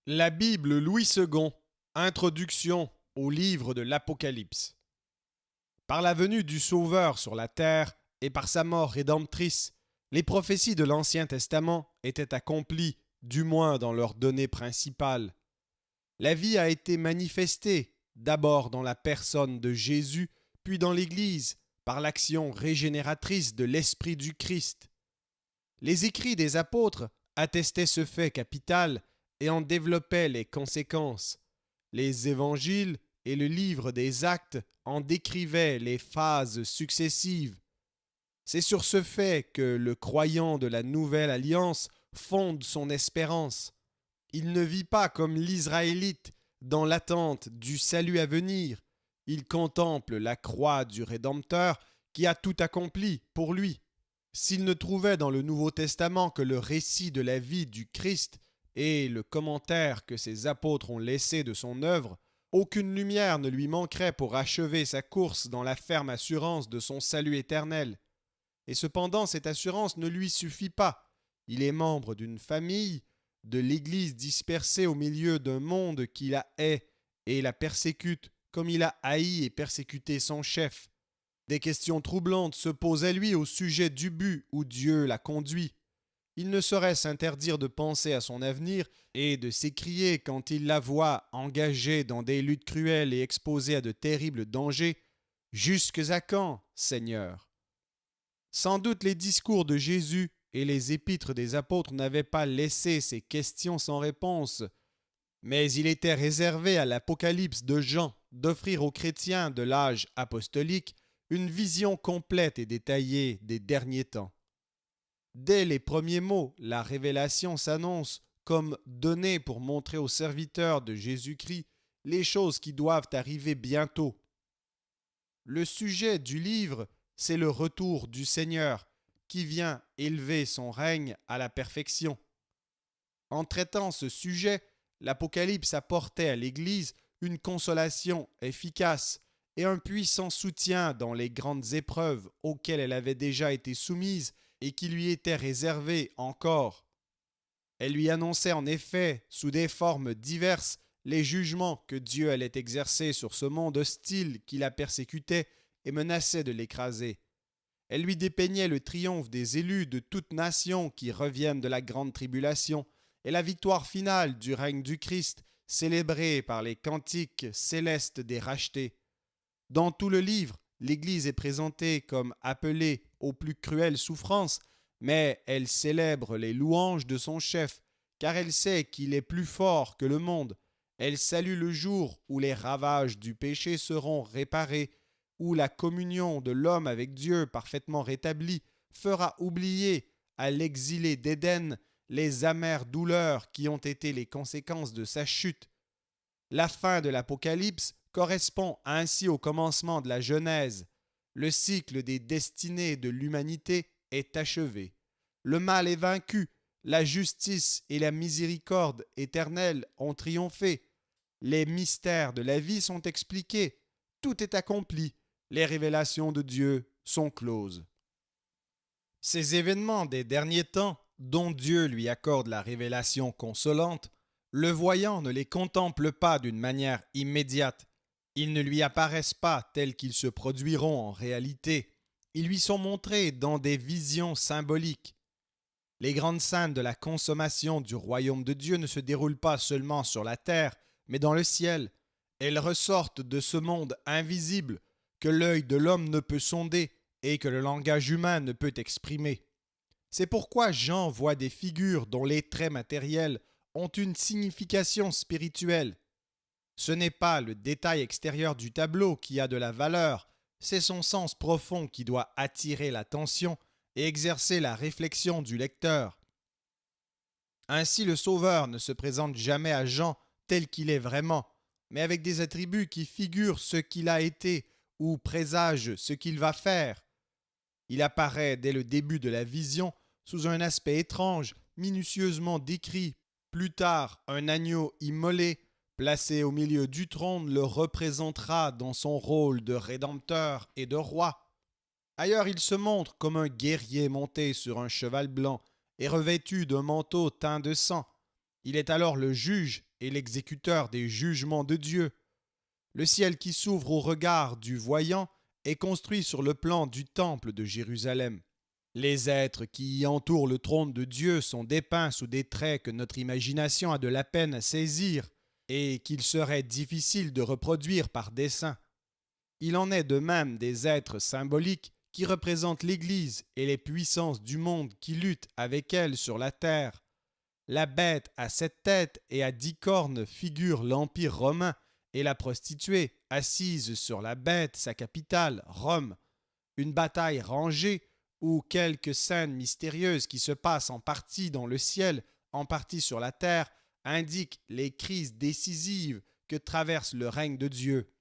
La Bible Louis II. Introduction au livre de l'Apocalypse. Par la venue du Sauveur sur la terre et par sa mort rédemptrice, les prophéties de l'Ancien Testament étaient accomplies, du moins dans leurs données principales. La vie a été manifestée, d'abord dans la personne de Jésus, puis dans l'Église, par l'action régénératrice de l'Esprit du Christ. Les écrits des apôtres attestaient ce fait capital et en développaient les conséquences. Les évangiles et le livre des actes en décrivaient les phases successives. C'est sur ce fait que le croyant de la nouvelle alliance fonde son espérance. Il ne vit pas comme l'Israélite dans l'attente du salut à venir. Il contemple la croix du Rédempteur qui a tout accompli pour lui. S'il ne trouvait dans le Nouveau Testament que le récit de la vie du Christ et le commentaire que ses apôtres ont laissé de son œuvre, aucune lumière ne lui manquerait pour achever sa course dans la ferme assurance de son salut éternel. Et cependant, cette assurance ne lui suffit pas. Il est membre d'une famille, de l'Église dispersée au milieu d'un monde qui la hait et la persécute comme il a haï et persécuté son chef. Des questions troublantes se posent à lui au sujet du but où Dieu l'a conduit. Il ne saurait s'interdire de penser à son avenir et de s'écrier quand il la voit engagée dans des luttes cruelles et exposée à de terribles dangers. Jusque à quand, Seigneur? Sans doute les discours de Jésus et les épîtres des apôtres n'avaient pas laissé ces questions sans réponse, mais il était réservé à l'Apocalypse de Jean d'offrir aux chrétiens de l'âge apostolique une vision complète et détaillée des derniers temps. Dès les premiers mots, la révélation s'annonce comme donnée pour montrer aux serviteurs de Jésus-Christ les choses qui doivent arriver bientôt. Le sujet du livre, c'est le retour du Seigneur qui vient élever son règne à la perfection. En traitant ce sujet, l'Apocalypse apportait à l'Église une consolation efficace et un puissant soutien dans les grandes épreuves auxquelles elle avait déjà été soumise et qui lui étaient réservées encore. Elle lui annonçait en effet, sous des formes diverses, les jugements que Dieu allait exercer sur ce monde hostile qui la persécutait et menaçait de l'écraser. Elle lui dépeignait le triomphe des élus de toute nation qui reviennent de la grande tribulation et la victoire finale du règne du Christ, célébrée par les cantiques célestes des rachetés. Dans tout le livre, l'Église est présentée comme appelée aux plus cruelles souffrances, mais elle célèbre les louanges de son chef, car elle sait qu'il est plus fort que le monde. Elle salue le jour où les ravages du péché seront réparés, où la communion de l'homme avec Dieu parfaitement rétablie fera oublier à l'exilé d'Éden les amères douleurs qui ont été les conséquences de sa chute. La fin de l'Apocalypse correspond ainsi au commencement de la Genèse. Le cycle des destinées de l'humanité est achevé. Le mal est vaincu, la justice et la miséricorde éternelle ont triomphé. Les mystères de la vie sont expliqués. Tout est accompli. Les révélations de Dieu sont closes. Ces événements des derniers temps, dont Dieu lui accorde la révélation consolante, le voyant ne les contemple pas d'une manière immédiate. Ils ne lui apparaissent pas tels qu'ils se produiront en réalité. Ils lui sont montrés dans des visions symboliques. Les grandes scènes de la consommation du royaume de Dieu ne se déroulent pas seulement sur la terre, mais dans le ciel. Elles ressortent de ce monde invisible que l'œil de l'homme ne peut sonder et que le langage humain ne peut exprimer. C'est pourquoi Jean voit des figures dont les traits matériels ont une signification spirituelle. Ce n'est pas le détail extérieur du tableau qui a de la valeur, c'est son sens profond qui doit attirer l'attention et exercer la réflexion du lecteur. Ainsi le Sauveur ne se présente jamais à Jean tel qu'il est vraiment, mais avec des attributs qui figurent ce qu'il a été ou présagent ce qu'il va faire. Il apparaît dès le début de la vision sous un aspect étrange, minutieusement décrit. Plus tard, un agneau immolé, placé au milieu du trône, le représentera dans son rôle de rédempteur et de roi. Ailleurs, il se montre comme un guerrier monté sur un cheval blanc et revêtu d'un manteau teint de sang. Il est alors le juge et l'exécuteur des jugements de Dieu. Le ciel qui s'ouvre au regard du voyant est construit sur le plan du temple de Jérusalem. Les êtres qui y entourent le trône de Dieu sont dépeints sous des traits que notre imagination a de la peine à saisir et qu'il serait difficile de reproduire par dessin. Il en est de même des êtres symboliques qui représentent l'Église et les puissances du monde qui luttent avec elle sur la terre. La bête à 7 têtes et à 10 cornes figure l'Empire romain et la prostituée assise sur la bête, sa capitale, Rome. Une bataille rangée ou quelques scènes mystérieuses qui se passent en partie dans le ciel, en partie sur la terre, indiquent les crises décisives que traverse le règne de Dieu.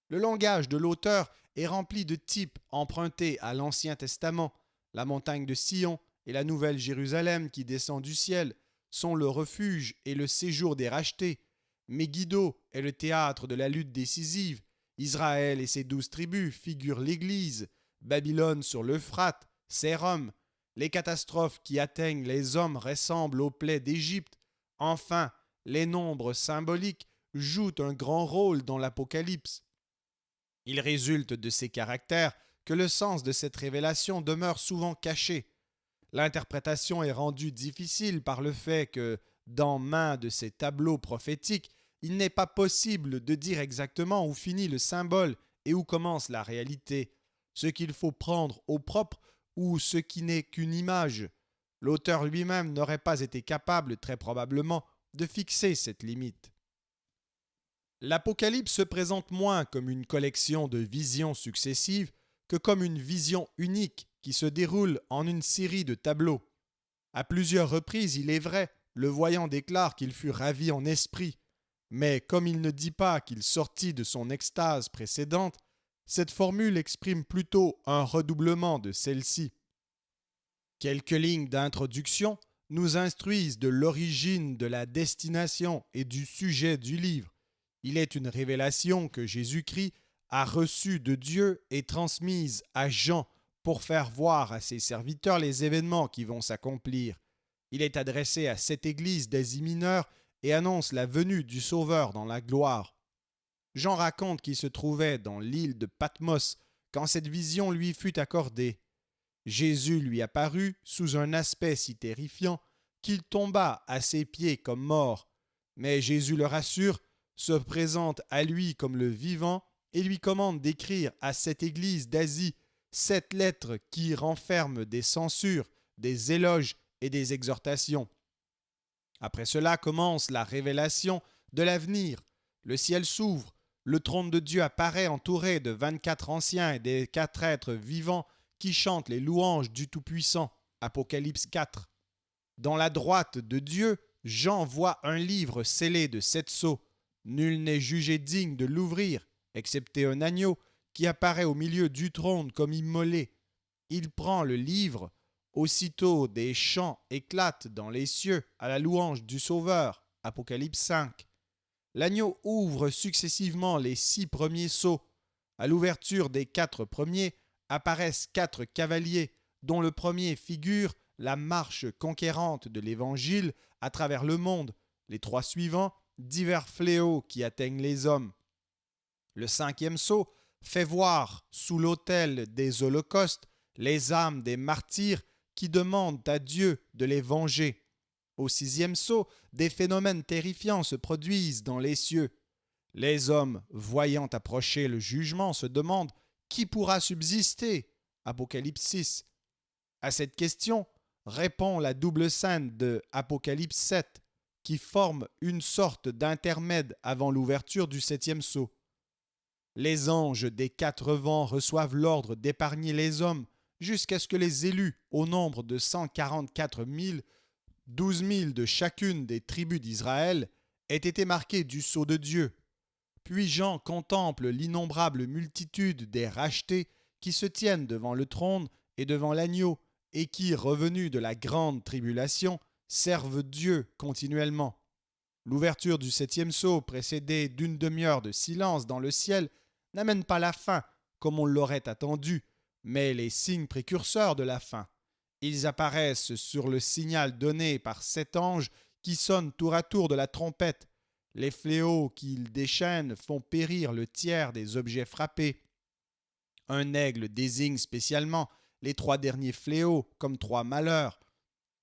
Le langage de l'auteur est rempli de types empruntés à l'Ancien Testament. La montagne de Sion et la Nouvelle Jérusalem qui descend du ciel sont le refuge et le séjour des rachetés. Megiddo est le théâtre de la lutte décisive. Israël et ses 12 tribus figurent l'Église. Babylone sur l'Euphrate, c'est Rome. Les catastrophes qui atteignent les hommes ressemblent aux plaies d'Égypte. Enfin, les nombres symboliques jouent un grand rôle dans l'Apocalypse. Il résulte de ces caractères que le sens de cette révélation demeure souvent caché. L'interprétation est rendue difficile par le fait que, dans main de ces tableaux prophétiques, il n'est pas possible de dire exactement où finit le symbole et où commence la réalité, ce qu'il faut prendre au propre ou ce qui n'est qu'une image. L'auteur lui-même n'aurait pas été capable, très probablement, de fixer cette limite. L'Apocalypse se présente moins comme une collection de visions successives que comme une vision unique qui se déroule en une série de tableaux. À plusieurs reprises, il est vrai, le voyant déclare qu'il fut ravi en esprit, mais comme il ne dit pas qu'il sortit de son extase précédente, cette formule exprime plutôt un redoublement de celle-ci. Quelques lignes d'introduction nous instruisent de l'origine, de la destination et du sujet du livre. Il est une révélation que Jésus-Christ a reçue de Dieu et transmise à Jean pour faire voir à ses serviteurs les événements qui vont s'accomplir. Il est adressé à 7 églises d'Asie mineure et annonce la venue du Sauveur dans la gloire. Jean raconte qu'il se trouvait dans l'île de Patmos quand cette vision lui fut accordée. Jésus lui apparut sous un aspect si terrifiant qu'il tomba à ses pieds comme mort. Mais Jésus le rassure, se présente à lui comme le vivant et lui commande d'écrire à cette église d'Asie 7 lettres qui renferment des censures, des éloges et des exhortations. Après cela commence la révélation de l'avenir. Le ciel s'ouvre, le trône de Dieu apparaît entouré de 24 anciens et des 4 êtres vivants qui chantent les louanges du Tout-Puissant. Apocalypse 4. Dans la droite de Dieu, Jean voit un livre scellé de 7 sceaux. Nul n'est jugé digne de l'ouvrir, excepté un agneau qui apparaît au milieu du trône comme immolé. Il prend le livre. Aussitôt des chants éclatent dans les cieux à la louange du Sauveur. Apocalypse 5. L'agneau ouvre successivement les 6 premiers sceaux. À l'ouverture des 4 premiers apparaissent 4 cavaliers, dont le premier figure la marche conquérante de l'Évangile à travers le monde. Les 3 suivants, divers fléaux qui atteignent les hommes. Le 5e sceau fait voir, sous l'autel des holocaustes, les âmes des martyrs qui demandent à Dieu de les venger. Au 6e sceau, des phénomènes terrifiants se produisent dans les cieux. Les hommes, voyant approcher le jugement, se demandent qui pourra subsister. Apocalypse 6. À cette question répond la double scène de Apocalypse 7, qui forme une sorte d'intermède avant l'ouverture du 7e sceau. Les anges des 4 vents reçoivent l'ordre d'épargner les hommes jusqu'à ce que les élus, au nombre de 144 000, 12 000 de chacune des tribus d'Israël, aient été marqués du sceau de Dieu. Puis Jean contemple l'innombrable multitude des rachetés qui se tiennent devant le trône et devant l'agneau et qui, revenus de la grande tribulation, servent Dieu continuellement. L'ouverture du 7e sceau, précédée d'une demi-heure de silence dans le ciel, n'amène pas la fin, comme on l'aurait attendu, mais les signes précurseurs de la fin. Ils apparaissent sur le signal donné par 7 anges qui sonnent tour à tour de la trompette. Les fléaux qu'il déchaîne font périr le tiers des objets frappés. Un aigle désigne spécialement les 3 derniers fléaux comme 3 malheurs.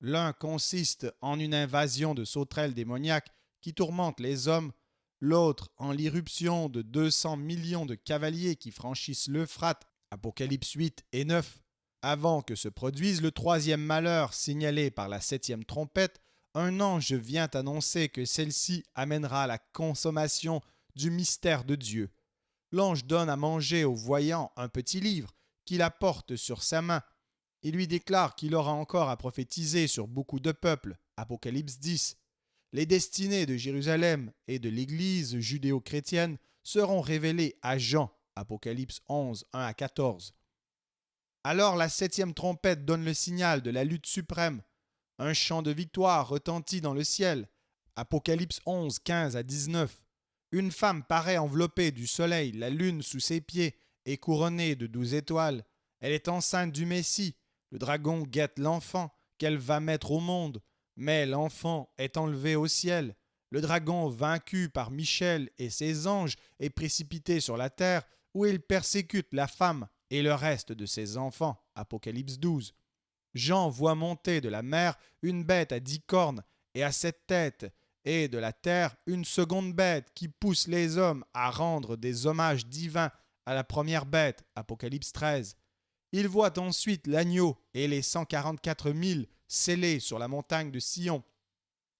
L'un consiste en une invasion de sauterelles démoniaques qui tourmentent les hommes, l'autre en l'irruption de 200 millions de cavaliers qui franchissent l'Euphrate, Apocalypse 8 et 9. Avant que se produise le 3e malheur signalé par la 7e trompette, un ange vient annoncer que celle-ci amènera la consommation du mystère de Dieu. L'ange donne à manger au voyant un petit livre qu'il apporte sur sa main. Il lui déclare qu'il aura encore à prophétiser sur beaucoup de peuples. Apocalypse 10. Les destinées de Jérusalem et de l'Église judéo-chrétienne seront révélées à Jean. Apocalypse 11, 1 à 14. Alors la 7e trompette donne le signal de la lutte suprême. Un chant de victoire retentit dans le ciel. Apocalypse 11, 15 à 19. Une femme paraît enveloppée du soleil, la lune sous ses pieds, et couronnée de 12 étoiles. Elle est enceinte du Messie. Le dragon guette l'enfant qu'elle va mettre au monde, mais l'enfant est enlevé au ciel. Le dragon, vaincu par Michel et ses anges, est précipité sur la terre où il persécute la femme et le reste de ses enfants. Apocalypse 12. Jean voit monter de la mer une bête à 10 cornes et à 7 têtes, et de la terre une seconde bête qui pousse les hommes à rendre des hommages divins à la première bête. Apocalypse 13. Il voit ensuite l'agneau et les 144 000 scellés sur la montagne de Sion.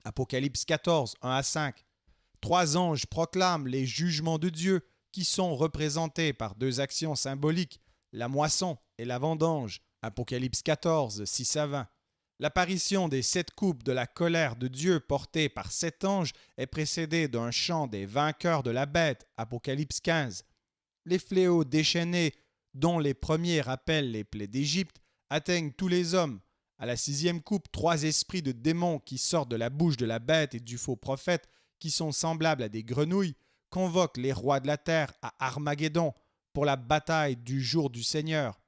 Apocalypse 14, 1 à 5. 3 anges proclament les jugements de Dieu qui sont représentés par 2 actions symboliques, la moisson et la vendange. Apocalypse 14, 6 à 20. L'apparition des 7 coupes de la colère de Dieu portée par 7 anges est précédée d'un chant des vainqueurs de la bête. Apocalypse 15. Les fléaux déchaînés, dont les premiers rappellent les plaies d'Égypte, atteignent tous les hommes. À la 6e coupe, 3 esprits de démons qui sortent de la bouche de la bête et du faux prophète, qui sont semblables à des grenouilles, convoquent les rois de la terre à Armageddon pour la bataille du jour du Seigneur.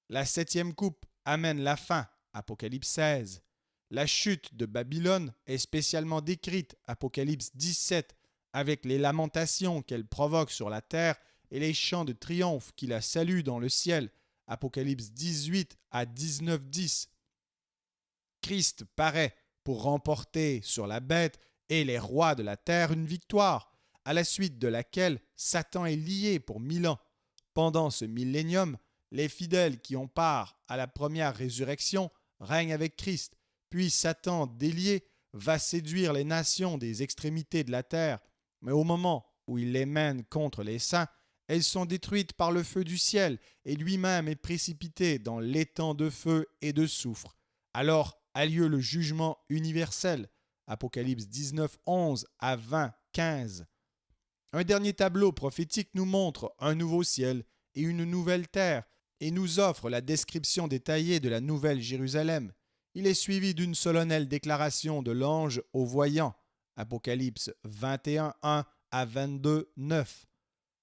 La 7e coupe amène la fin. Apocalypse 16. La chute de Babylone est spécialement décrite. Apocalypse 17, avec les lamentations qu'elle provoque sur la terre et les chants de triomphe qui la saluent dans le ciel. Apocalypse 18 à 19, 10. Christ paraît pour remporter sur la bête et les rois de la terre une victoire, à la suite de laquelle Satan est lié pour 1000 ans. Pendant ce millénium, les fidèles qui ont part à la première résurrection règnent avec Christ, puis Satan, délié, va séduire les nations des extrémités de la terre, mais au moment où il les mène contre les saints, elles sont détruites par le feu du ciel, et lui-même est précipité dans l'étang de feu et de soufre. Alors a lieu le jugement universel. Apocalypse 19, 11 à 20, 15. Un dernier tableau prophétique nous montre un nouveau ciel et une nouvelle terre, et nous offre la description détaillée de la nouvelle Jérusalem. Il est suivi d'une solennelle déclaration de l'ange au voyant. Apocalypse 21, 1 à 22, 9.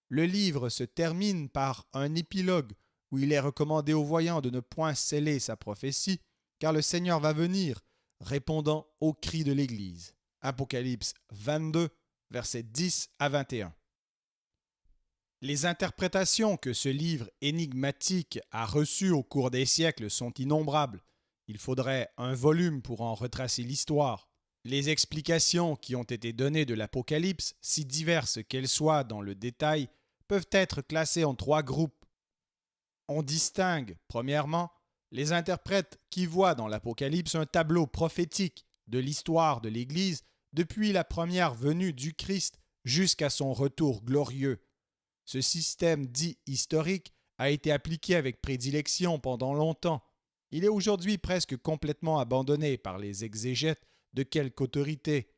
Le livre se termine par un épilogue où il est recommandé au voyant de ne point sceller sa prophétie, car le Seigneur va venir, répondant aux cris de l'Église. Apocalypse 22, versets 10 à 21. Les interprétations que ce livre énigmatique a reçues au cours des siècles sont innombrables. Il faudrait un volume pour en retracer l'histoire. Les explications qui ont été données de l'Apocalypse, si diverses qu'elles soient dans le détail, peuvent être classées en 3 groupes. On distingue, premièrement, les interprètes qui voient dans l'Apocalypse un tableau prophétique de l'histoire de l'Église depuis la première venue du Christ jusqu'à son retour glorieux. Ce système dit historique a été appliqué avec prédilection pendant longtemps. Il est aujourd'hui presque complètement abandonné par les exégètes de quelque autorité.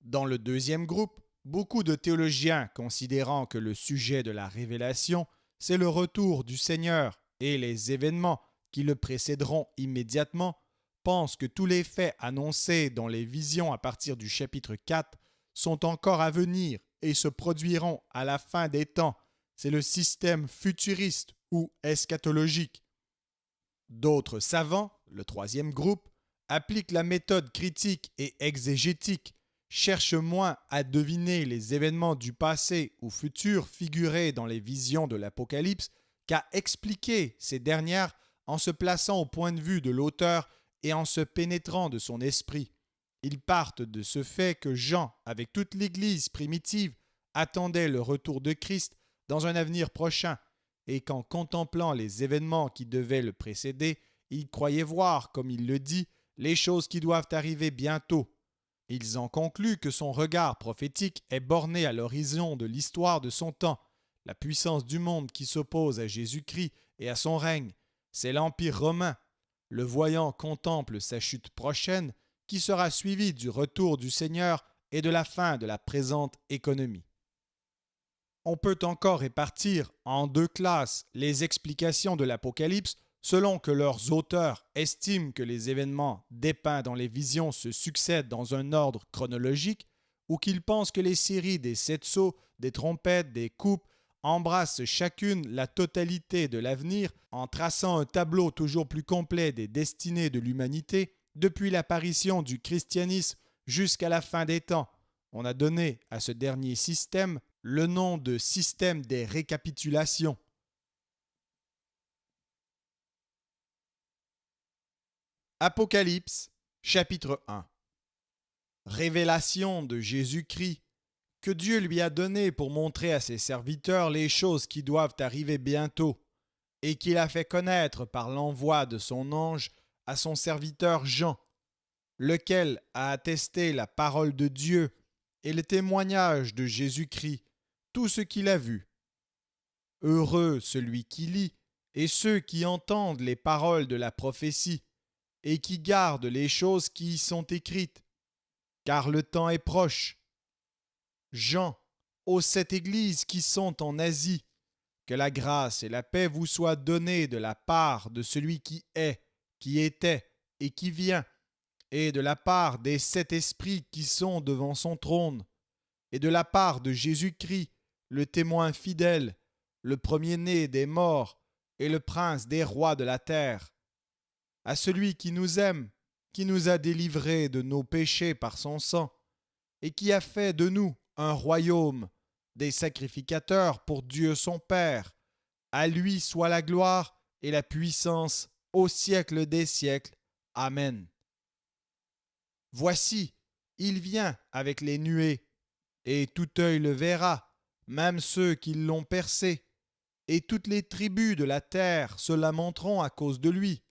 Dans le deuxième groupe, beaucoup de théologiens considérant que le sujet de la révélation, c'est le retour du Seigneur et les événements qui le précéderont immédiatement, pensent que tous les faits annoncés dans les visions à partir du chapitre 4 sont encore à venir et se produiront à la fin des temps. C'est le système futuriste ou eschatologique. D'autres savants, le troisième groupe, appliquent la méthode critique et exégétique cherche moins à deviner les événements du passé ou futur figurés dans les visions de l'Apocalypse qu'à expliquer ces dernières en se plaçant au point de vue de l'auteur et en se pénétrant de son esprit. Ils partent de ce fait que Jean, avec toute l'Église primitive, attendait le retour de Christ dans un avenir prochain, et qu'en contemplant les événements qui devaient le précéder, il croyait voir, comme il le dit, les choses qui doivent arriver bientôt. Ils en concluent que son regard prophétique est borné à l'horizon de l'histoire de son temps, la puissance du monde qui s'oppose à Jésus-Christ et à son règne. C'est l'Empire romain. Le voyant contemple sa chute prochaine, qui sera suivie du retour du Seigneur et de la fin de la présente économie. On peut encore répartir en deux classes les explications de l'Apocalypse selon que leurs auteurs estiment que les événements dépeints dans les visions se succèdent dans un ordre chronologique ou qu'ils pensent que les séries des sept sceaux, des trompettes, des coupes embrassent chacune la totalité de l'avenir en traçant un tableau toujours plus complet des destinées de l'humanité depuis l'apparition du christianisme jusqu'à la fin des temps. On a donné à ce dernier système le nom de système des récapitulations. Apocalypse, chapitre 1. Révélation de Jésus-Christ, que Dieu lui a donné pour montrer à ses serviteurs les choses qui doivent arriver bientôt, et qu'il a fait connaître par l'envoi de son ange à son serviteur Jean, lequel a attesté la parole de Dieu et le témoignage de Jésus-Christ, tout ce qu'il a vu. Heureux celui qui lit et ceux qui entendent les paroles de la prophétie et qui gardent les choses qui y sont écrites, car le temps est proche. Jean, aux sept églises qui sont en Asie, que la grâce et la paix vous soient données de la part de celui qui est, qui était et qui vient, et de la part des sept esprits qui sont devant son trône, et de la part de Jésus-Christ, le témoin fidèle, le premier-né des morts et le prince des rois de la terre. À celui qui nous aime, qui nous a délivrés de nos péchés par son sang, et qui a fait de nous un royaume, des sacrificateurs pour Dieu son Père. À lui soit la gloire et la puissance au siècle des siècles. Amen. Voici, il vient avec les nuées, et tout œil le verra, même ceux qui l'ont percé, et toutes les tribus de la terre se lamenteront à cause de lui.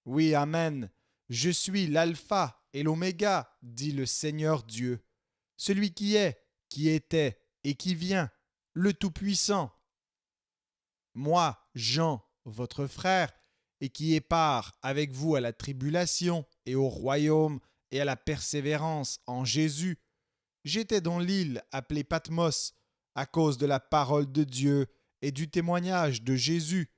Oui, Amen. Je suis l'Alpha et l'Oméga, dit le Seigneur Dieu, celui qui est, qui était et qui vient, le Tout-Puissant. Moi, Jean, votre frère, et qui ai part avec vous à la tribulation et au royaume et à la persévérance en Jésus, j'étais dans l'île appelée Patmos à cause de la parole de Dieu et du témoignage de Jésus.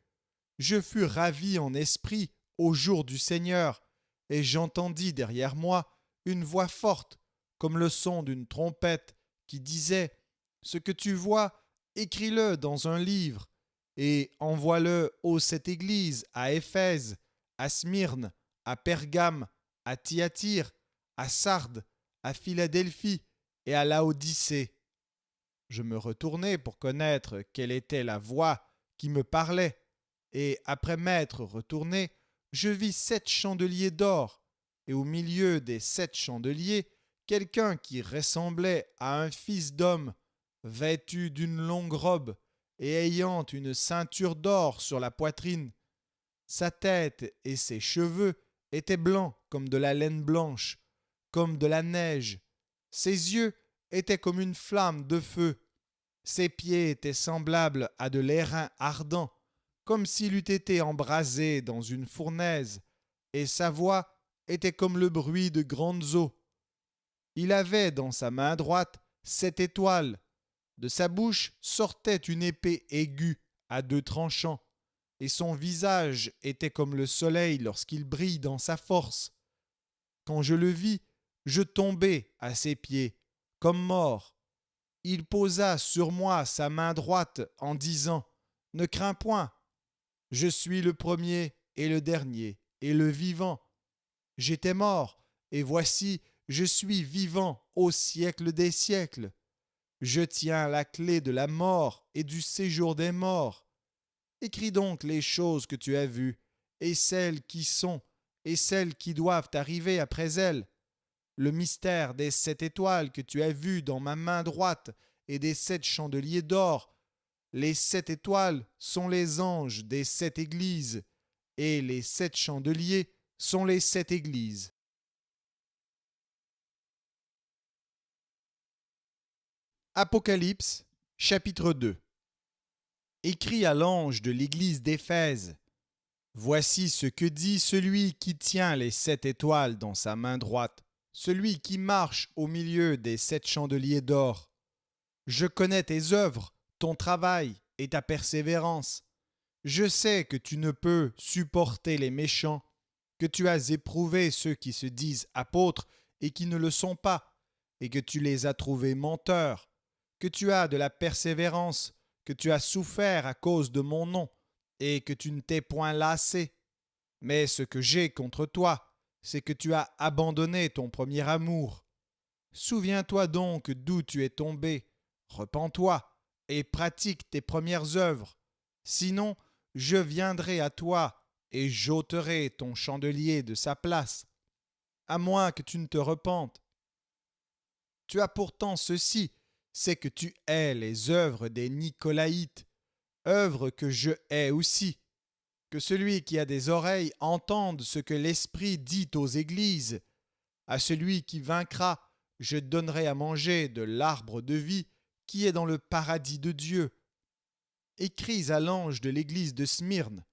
Je fus ravi en esprit au jour du Seigneur, et j'entendis derrière moi une voix forte, comme le son d'une trompette, qui disait : Ce que tu vois, écris-le dans un livre, et envoie-le aux sept églises, à Éphèse, à Smyrne, à Pergame, à Thyatire, à Sardes, à Philadelphie et à Laodicée. Je me retournai pour connaître quelle était la voix qui me parlait, et après m'être retourné, je vis 7 chandeliers d'or, et au milieu des 7 chandeliers, quelqu'un qui ressemblait à un fils d'homme, vêtu d'une longue robe et ayant une ceinture d'or sur la poitrine. Sa tête et ses cheveux étaient blancs comme de la laine blanche, comme de la neige. Ses yeux étaient comme une flamme de feu. Ses pieds étaient semblables à de l'airain ardent, comme s'il eût été embrasé dans une fournaise, et sa voix était comme le bruit de grandes eaux. Il avait dans sa main droite 7 étoiles. De sa bouche sortait une épée aiguë à 2 tranchants, et son visage était comme le soleil lorsqu'il brille dans sa force. Quand je le vis, je tombai à ses pieds, comme mort. Il posa sur moi sa main droite en disant : « Ne crains point, je suis le premier et le dernier et le vivant. J'étais mort, et voici, je suis vivant au siècle des siècles. Je tiens la clé de la mort et du séjour des morts. Écris donc les choses que tu as vues, et celles qui sont, et celles qui doivent arriver après elles. Le mystère des 7 étoiles que tu as vues dans ma main droite et des 7 chandeliers d'or. Les 7 étoiles sont les anges des 7 églises, et les 7 chandeliers sont les 7 églises. Apocalypse, chapitre 2. Écrit à l'ange de l'église d'Éphèse. Voici ce que dit celui qui tient les 7 étoiles dans sa main droite, celui qui marche au milieu des 7 chandeliers d'or. Je connais tes œuvres, ton travail et ta persévérance. Je sais que tu ne peux supporter les méchants, que tu as éprouvé ceux qui se disent apôtres et qui ne le sont pas, et que tu les as trouvés menteurs, que tu as de la persévérance, que tu as souffert à cause de mon nom, et que tu ne t'es point lassé. Mais ce que j'ai contre toi, c'est que tu as abandonné ton premier amour. Souviens-toi donc d'où tu es tombé, repens-toi, et pratique tes premières œuvres. Sinon, je viendrai à toi et j'ôterai ton chandelier de sa place, à moins que tu ne te repentes. Tu as pourtant ceci, c'est que tu hais les œuvres des Nicolaïtes, œuvres que je hais aussi. Que celui qui a des oreilles entende ce que l'Esprit dit aux églises. À celui qui vaincra, je donnerai à manger de l'arbre de vie qui est dans le paradis de Dieu. Écris à l'ange de l'église de Smyrne.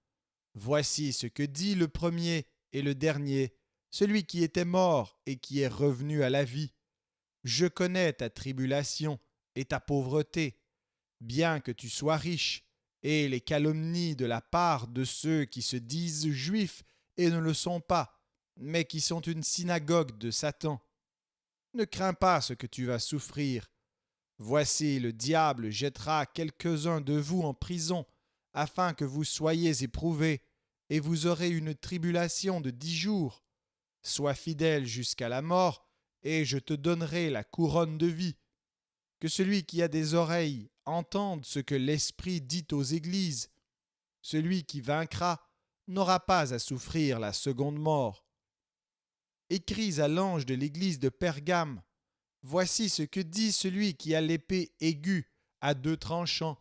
Voici ce que dit le premier et le dernier, celui qui était mort et qui est revenu à la vie. Je connais ta tribulation et ta pauvreté, bien que tu sois riche, et les calomnies de la part de ceux qui se disent juifs et ne le sont pas, mais qui sont une synagogue de Satan. Ne crains pas ce que tu vas souffrir. Voici, le diable jettera quelques-uns de vous en prison, afin que vous soyez éprouvés, et vous aurez une tribulation de 10 jours. Sois fidèle jusqu'à la mort, et je te donnerai la couronne de vie. Que celui qui a des oreilles entende ce que l'Esprit dit aux églises. Celui qui vaincra n'aura pas à souffrir la seconde mort. Écris à l'ange de l'église de Pergame. Voici ce que dit celui qui a l'épée aiguë à 2 tranchants.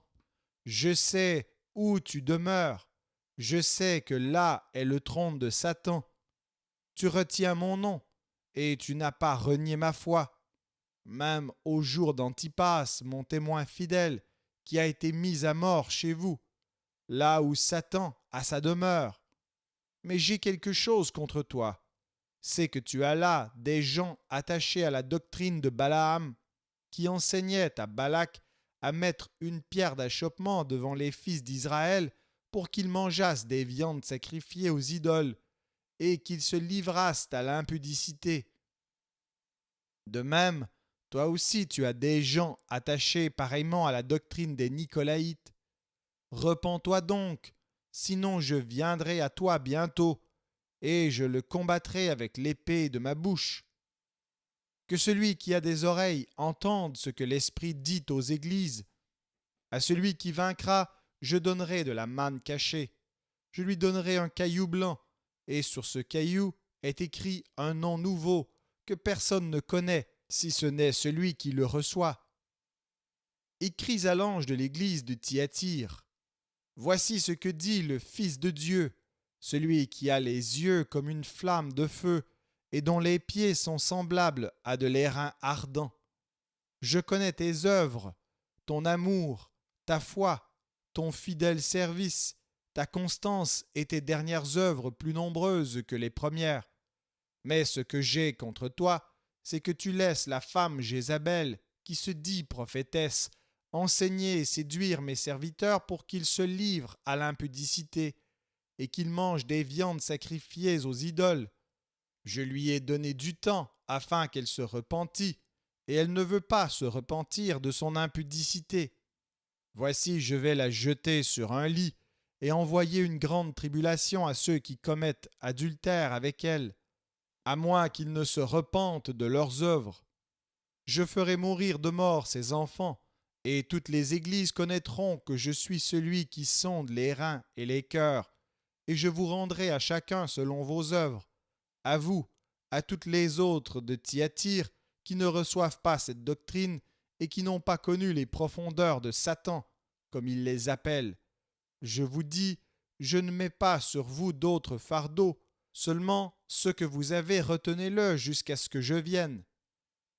Je sais où tu demeures. Je sais que là est le trône de Satan. Tu retiens mon nom, et tu n'as pas renié ma foi. Même au jour d'Antipas, mon témoin fidèle, qui a été mis à mort chez vous, là où Satan a sa demeure. Mais j'ai quelque chose contre toi, c'est que tu as là des gens attachés à la doctrine de Balaam, qui enseignaient à Balak à mettre une pierre d'achoppement devant les fils d'Israël pour qu'ils mangeassent des viandes sacrifiées aux idoles, et qu'ils se livrassent à l'impudicité. De même, toi aussi tu as des gens attachés pareillement à la doctrine des Nicolaïtes. Repens-toi donc, sinon je viendrai à toi bientôt, et je le combattrai avec l'épée de ma bouche. Que celui qui a des oreilles entende ce que l'Esprit dit aux églises. À celui qui vaincra, je donnerai de la manne cachée. Je lui donnerai un caillou blanc, et sur ce caillou est écrit un nom nouveau que personne ne connaît, si ce n'est celui qui le reçoit. Écris à l'ange de l'église de Thyatire. Voici ce que dit le Fils de Dieu, celui qui a les yeux comme une flamme de feu et dont les pieds sont semblables à de l'airain ardent. Je connais tes œuvres, ton amour, ta foi, ton fidèle service, ta constance et tes dernières œuvres plus nombreuses que les premières. Mais ce que j'ai contre toi, c'est que tu laisses la femme Jézabel, qui se dit prophétesse, enseigner et séduire mes serviteurs pour qu'ils se livrent à l'impudicité et qu'ils mangent des viandes sacrifiées aux idoles. Je lui ai donné du temps afin qu'elle se repentît, et elle ne veut pas se repentir de son impudicité. Voici, je vais la jeter sur un lit et envoyer une grande tribulation à ceux qui commettent adultère avec elle. à moins qu'ils ne se repentent de leurs œuvres. Je ferai mourir de mort ces enfants, et toutes les églises connaîtront que je suis celui qui sonde les reins et les cœurs, et je vous rendrai à chacun selon vos œuvres, à vous, à toutes les autres de Thyatire qui ne reçoivent pas cette doctrine et qui n'ont pas connu les profondeurs de Satan, comme il les appelle. Je vous dis, je ne mets pas sur vous d'autres fardeaux, seulement ce que vous avez, retenez-le jusqu'à ce que je vienne.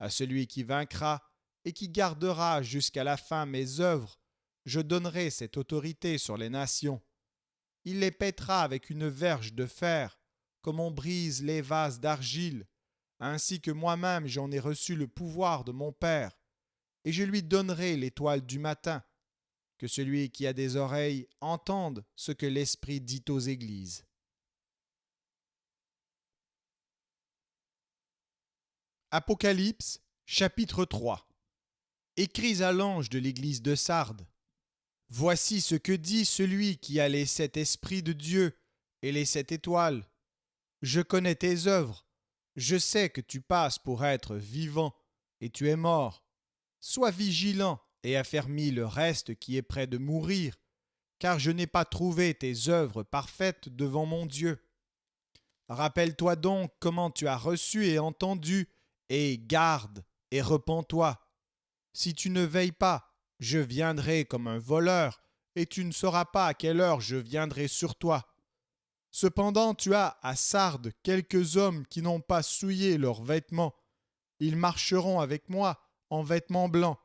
À celui qui vaincra et qui gardera jusqu'à la fin mes œuvres, je donnerai cette autorité sur les nations. Il les pètera avec une verge de fer, comme on brise les vases d'argile, ainsi que moi-même j'en ai reçu le pouvoir de mon Père, et je lui donnerai l'étoile du matin. Que celui qui a des oreilles entende ce que l'Esprit dit aux églises. Apocalypse, chapitre 3. Écris à l'ange de l'église de Sardes. Voici ce que dit celui qui a les 7 esprits de Dieu et les 7 étoiles. Je connais tes œuvres. Je sais que tu passes pour être vivant et tu es mort. Sois vigilant et affermis le reste qui est près de mourir, car je n'ai pas trouvé tes œuvres parfaites devant mon Dieu. Rappelle-toi donc comment tu as reçu et entendu, et garde et repens-toi. Si tu ne veilles pas, je viendrai comme un voleur, et tu ne sauras pas à quelle heure je viendrai sur toi. Cependant, tu as à Sardes quelques hommes qui n'ont pas souillé leurs vêtements. Ils marcheront avec moi en vêtements blancs,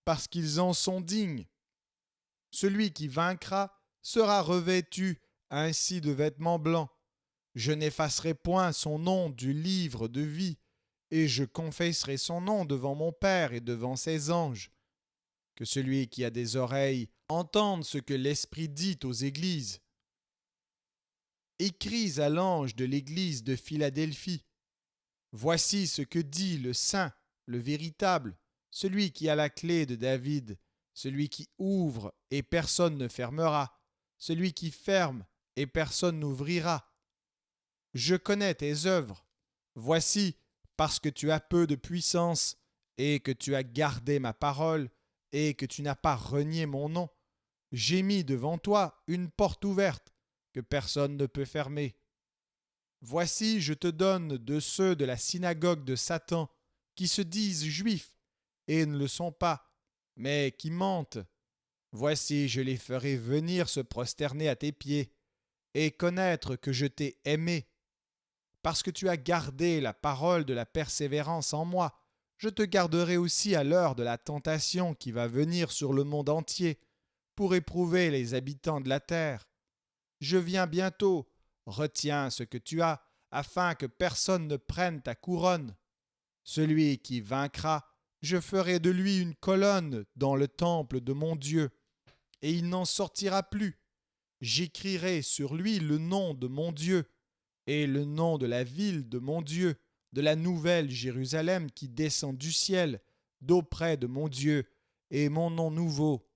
parce qu'ils en sont dignes. Celui qui vaincra sera revêtu ainsi de vêtements blancs. Je n'effacerai point son nom du livre de vie, et je confesserai son nom devant mon Père et devant ses anges. Que celui qui a des oreilles entende ce que l'Esprit dit aux églises. Écris à l'ange de l'église de Philadelphie. Voici ce que dit le Saint, le véritable, celui qui a la clé de David, celui qui ouvre et personne ne fermera, celui qui ferme et personne n'ouvrira. Je connais tes œuvres. Voici, parce que tu as peu de puissance, et que tu as gardé ma parole, et que tu n'as pas renié mon nom, j'ai mis devant toi une porte ouverte que personne ne peut fermer. Voici, je te donne de ceux de la synagogue de Satan, qui se disent juifs, et ne le sont pas, mais qui mentent. Voici, je les ferai venir se prosterner à tes pieds, et connaître que je t'ai aimé. Parce que tu as gardé la parole de la persévérance en moi, je te garderai aussi à l'heure de la tentation qui va venir sur le monde entier, pour éprouver les habitants de la terre. Je viens bientôt, retiens ce que tu as, afin que personne ne prenne ta couronne. Celui qui vaincra, je ferai de lui une colonne dans le temple de mon Dieu, et il n'en sortira plus. J'écrirai sur lui le nom de mon Dieu, et le nom de la ville de mon Dieu, de la nouvelle Jérusalem qui descend du ciel, d'auprès de mon Dieu, et mon nom nouveau.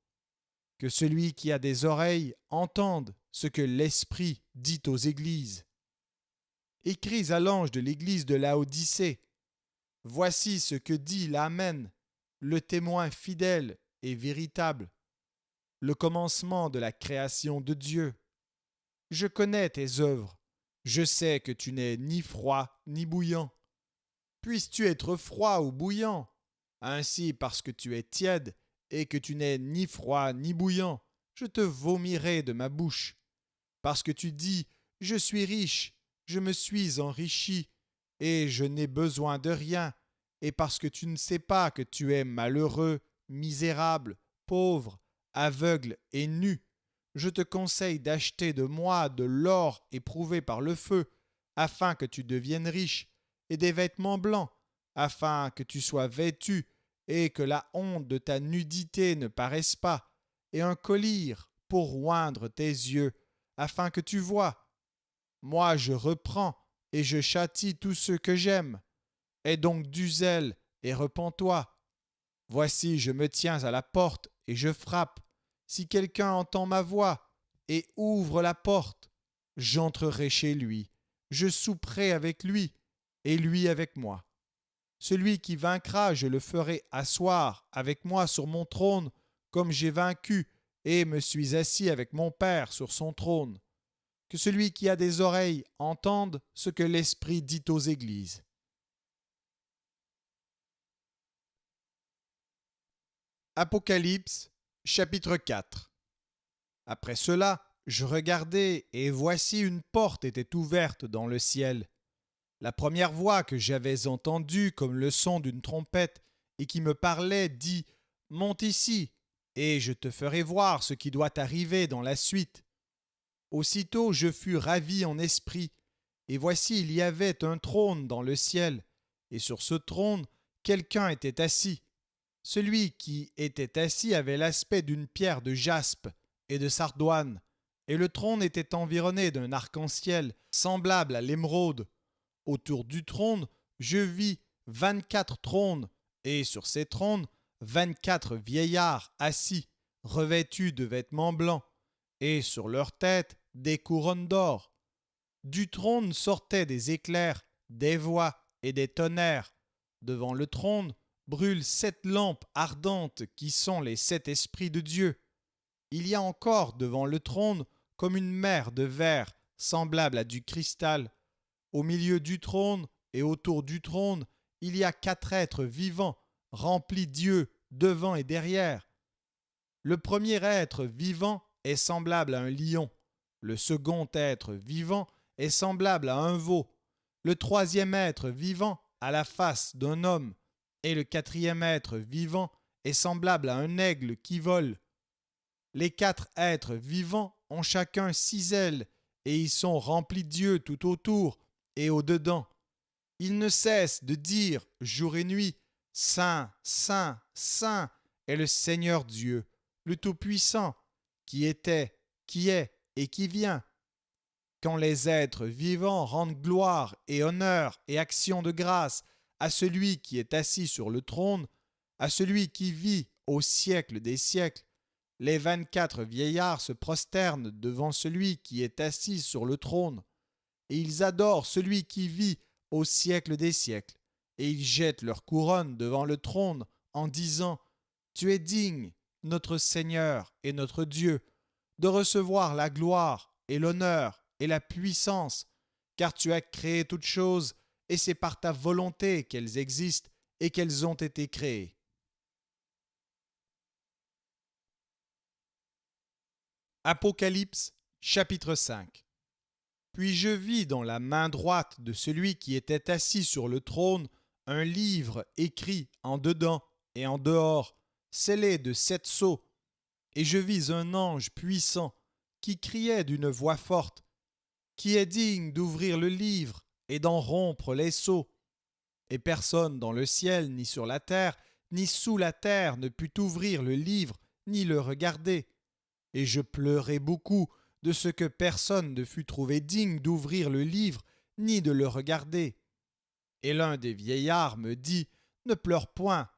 Que celui qui a des oreilles entende ce que l'Esprit dit aux églises. Écris à l'ange de l'église de Laodicée. Voici ce que dit l'Amen, le témoin fidèle et véritable, le commencement de la création de Dieu. Je connais tes œuvres. Je sais que tu n'es ni froid ni bouillant. Puisses-tu être froid ou bouillant? Ainsi, parce que tu es tiède et que tu n'es ni froid ni bouillant, je te vomirai de ma bouche. Parce que tu dis, je suis riche, je me suis enrichi, et je n'ai besoin de rien, et parce que tu ne sais pas que tu es malheureux, misérable, pauvre, aveugle et nu, je te conseille d'acheter de moi de l'or éprouvé par le feu, afin que tu deviennes riche, et des vêtements blancs, afin que tu sois vêtu, et que la honte de ta nudité ne paraisse pas, et un collier pour oindre tes yeux, afin que tu vois. Moi je reprends, et je châtie tous ceux que j'aime. Aie donc du zèle, et repens-toi. Voici, je me tiens à la porte, et je frappe. Si quelqu'un entend ma voix, et ouvre la porte, j'entrerai chez lui, je souperai avec lui, et lui avec moi. Celui qui vaincra, je le ferai asseoir avec moi sur mon trône, comme j'ai vaincu et me suis assis avec mon Père sur son trône. Que celui qui a des oreilles entende ce que l'Esprit dit aux églises. Apocalypse, chapitre 4. Après cela, je regardai, et voici une porte était ouverte dans le ciel. La première voix que j'avais entendue comme le son d'une trompette et qui me parlait dit « Monte ici, et je te ferai voir ce qui doit arriver dans la suite. » Aussitôt je fus ravi en esprit, et voici il y avait un trône dans le ciel, et sur ce trône quelqu'un était assis. Celui qui était assis avait l'aspect d'une pierre de jaspe et de sardoine, et le trône était environné d'un arc-en-ciel semblable à l'émeraude. Autour du trône, je vis 24 trônes, et sur ces trônes, 24 vieillards assis, revêtus de vêtements blancs, et sur leurs têtes des couronnes d'or. Du trône sortaient des éclairs, des voix et des tonnerres. Devant le trône brûlent 7 lampes ardentes qui sont les 7 esprits de Dieu. Il y a encore devant le trône comme une mer de verre semblable à du cristal. Au milieu du trône et autour du trône, il y a 4 êtres vivants, remplis d'yeux devant et derrière. Le premier être vivant est semblable à un lion. Le second être vivant est semblable à un veau. Le troisième être vivant a la face d'un homme. Et le quatrième être vivant est semblable à un aigle qui vole. Les 4 êtres vivants ont chacun 6 ailes, et ils sont remplis d'yeux tout autour et au-dedans. Ils ne cessent de dire jour et nuit, Saint, Saint, Saint est le Seigneur Dieu, le Tout-Puissant, qui était, qui est et qui vient. Quand les êtres vivants rendent gloire et honneur et action de grâce à celui qui est assis sur le trône, à celui qui vit au siècle des siècles, les 24 vieillards se prosternent devant celui qui est assis sur le trône, et ils adorent celui qui vit au siècle des siècles, et ils jettent leur couronne devant le trône en disant « Tu es digne, notre Seigneur et notre Dieu, de recevoir la gloire et l'honneur et la puissance, car tu as créé toutes choses, et c'est par ta volonté qu'elles existent et qu'elles ont été créées. » Apocalypse, chapitre 5. Puis je vis dans la main droite de celui qui était assis sur le trône un livre écrit en dedans et en dehors, scellé de 7 sceaux. Et je vis un ange puissant qui criait d'une voix forte, « Qui est digne d'ouvrir le livre et d'en rompre les sceaux ?» Et personne dans le ciel, ni sur la terre, ni sous la terre ne put ouvrir le livre, ni le regarder. Et je pleurai beaucoup de ce que personne ne fut trouvé digne d'ouvrir le livre, ni de le regarder. Et l'un des vieillards me dit, « Ne pleure point.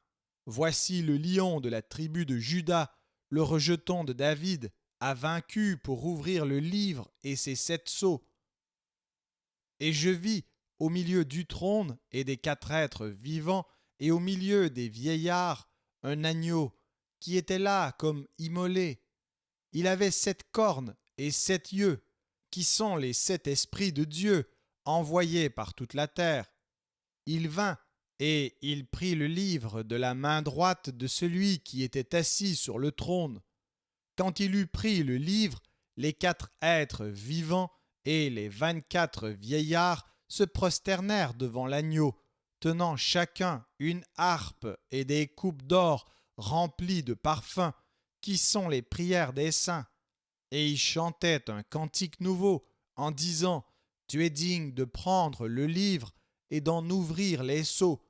Voici le lion de la tribu de Juda, le rejeton de David, a vaincu pour ouvrir le livre et ses 7 sceaux. » Et je vis, au milieu du trône et des 4 êtres vivants, et au milieu des vieillards, un agneau, qui était là comme immolé. Il avait 7 cornes et 7 yeux, qui sont les 7 esprits de Dieu, envoyés par toute la terre. Il vint, et il prit le livre de la main droite de celui qui était assis sur le trône. Quand il eut pris le livre, les 4 êtres vivants et les 24 vieillards se prosternèrent devant l'agneau, tenant chacun une harpe et des coupes d'or remplies de parfums, qui sont les prières des saints. Et ils chantaient un cantique nouveau, en disant « Tu es digne de prendre le livre et d'en ouvrir les sceaux,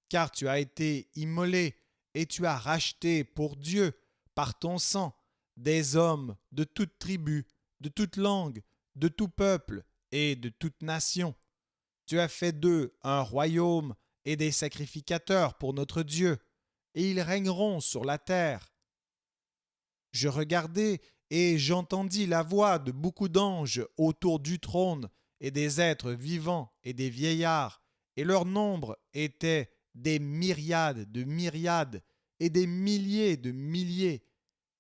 car tu as été immolé et tu as racheté pour Dieu, par ton sang, des hommes de toute tribu, de toute langue, de tout peuple et de toute nation. Tu as fait d'eux un royaume et des sacrificateurs pour notre Dieu, et ils régneront sur la terre. » Je regardai et j'entendis la voix de beaucoup d'anges autour du trône et des êtres vivants et des vieillards, et leur nombre était des myriades de myriades et des milliers de milliers.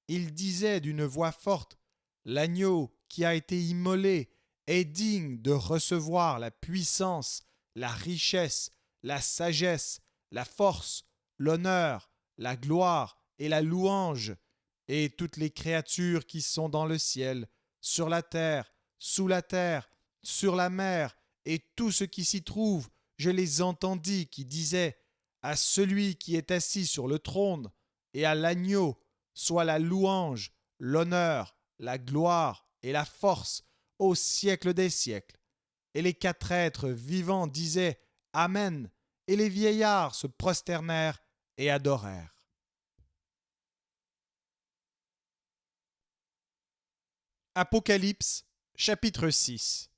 Ils disaient d'une voix forte, l'agneau qui a été immolé est digne de recevoir la puissance, la richesse, la sagesse, la force, l'honneur, la gloire et la louange, et toutes les créatures qui sont dans le ciel, sur la terre, sous la terre, sur la mer, et tout ce qui s'y trouve, je les entendis qui disaient, à celui qui est assis sur le trône, et à l'agneau, soit la louange, l'honneur, la gloire et la force au siècle des siècles. Et les quatre êtres vivants disaient Amen, et les vieillards se prosternèrent et adorèrent. Apocalypse, chapitre 6.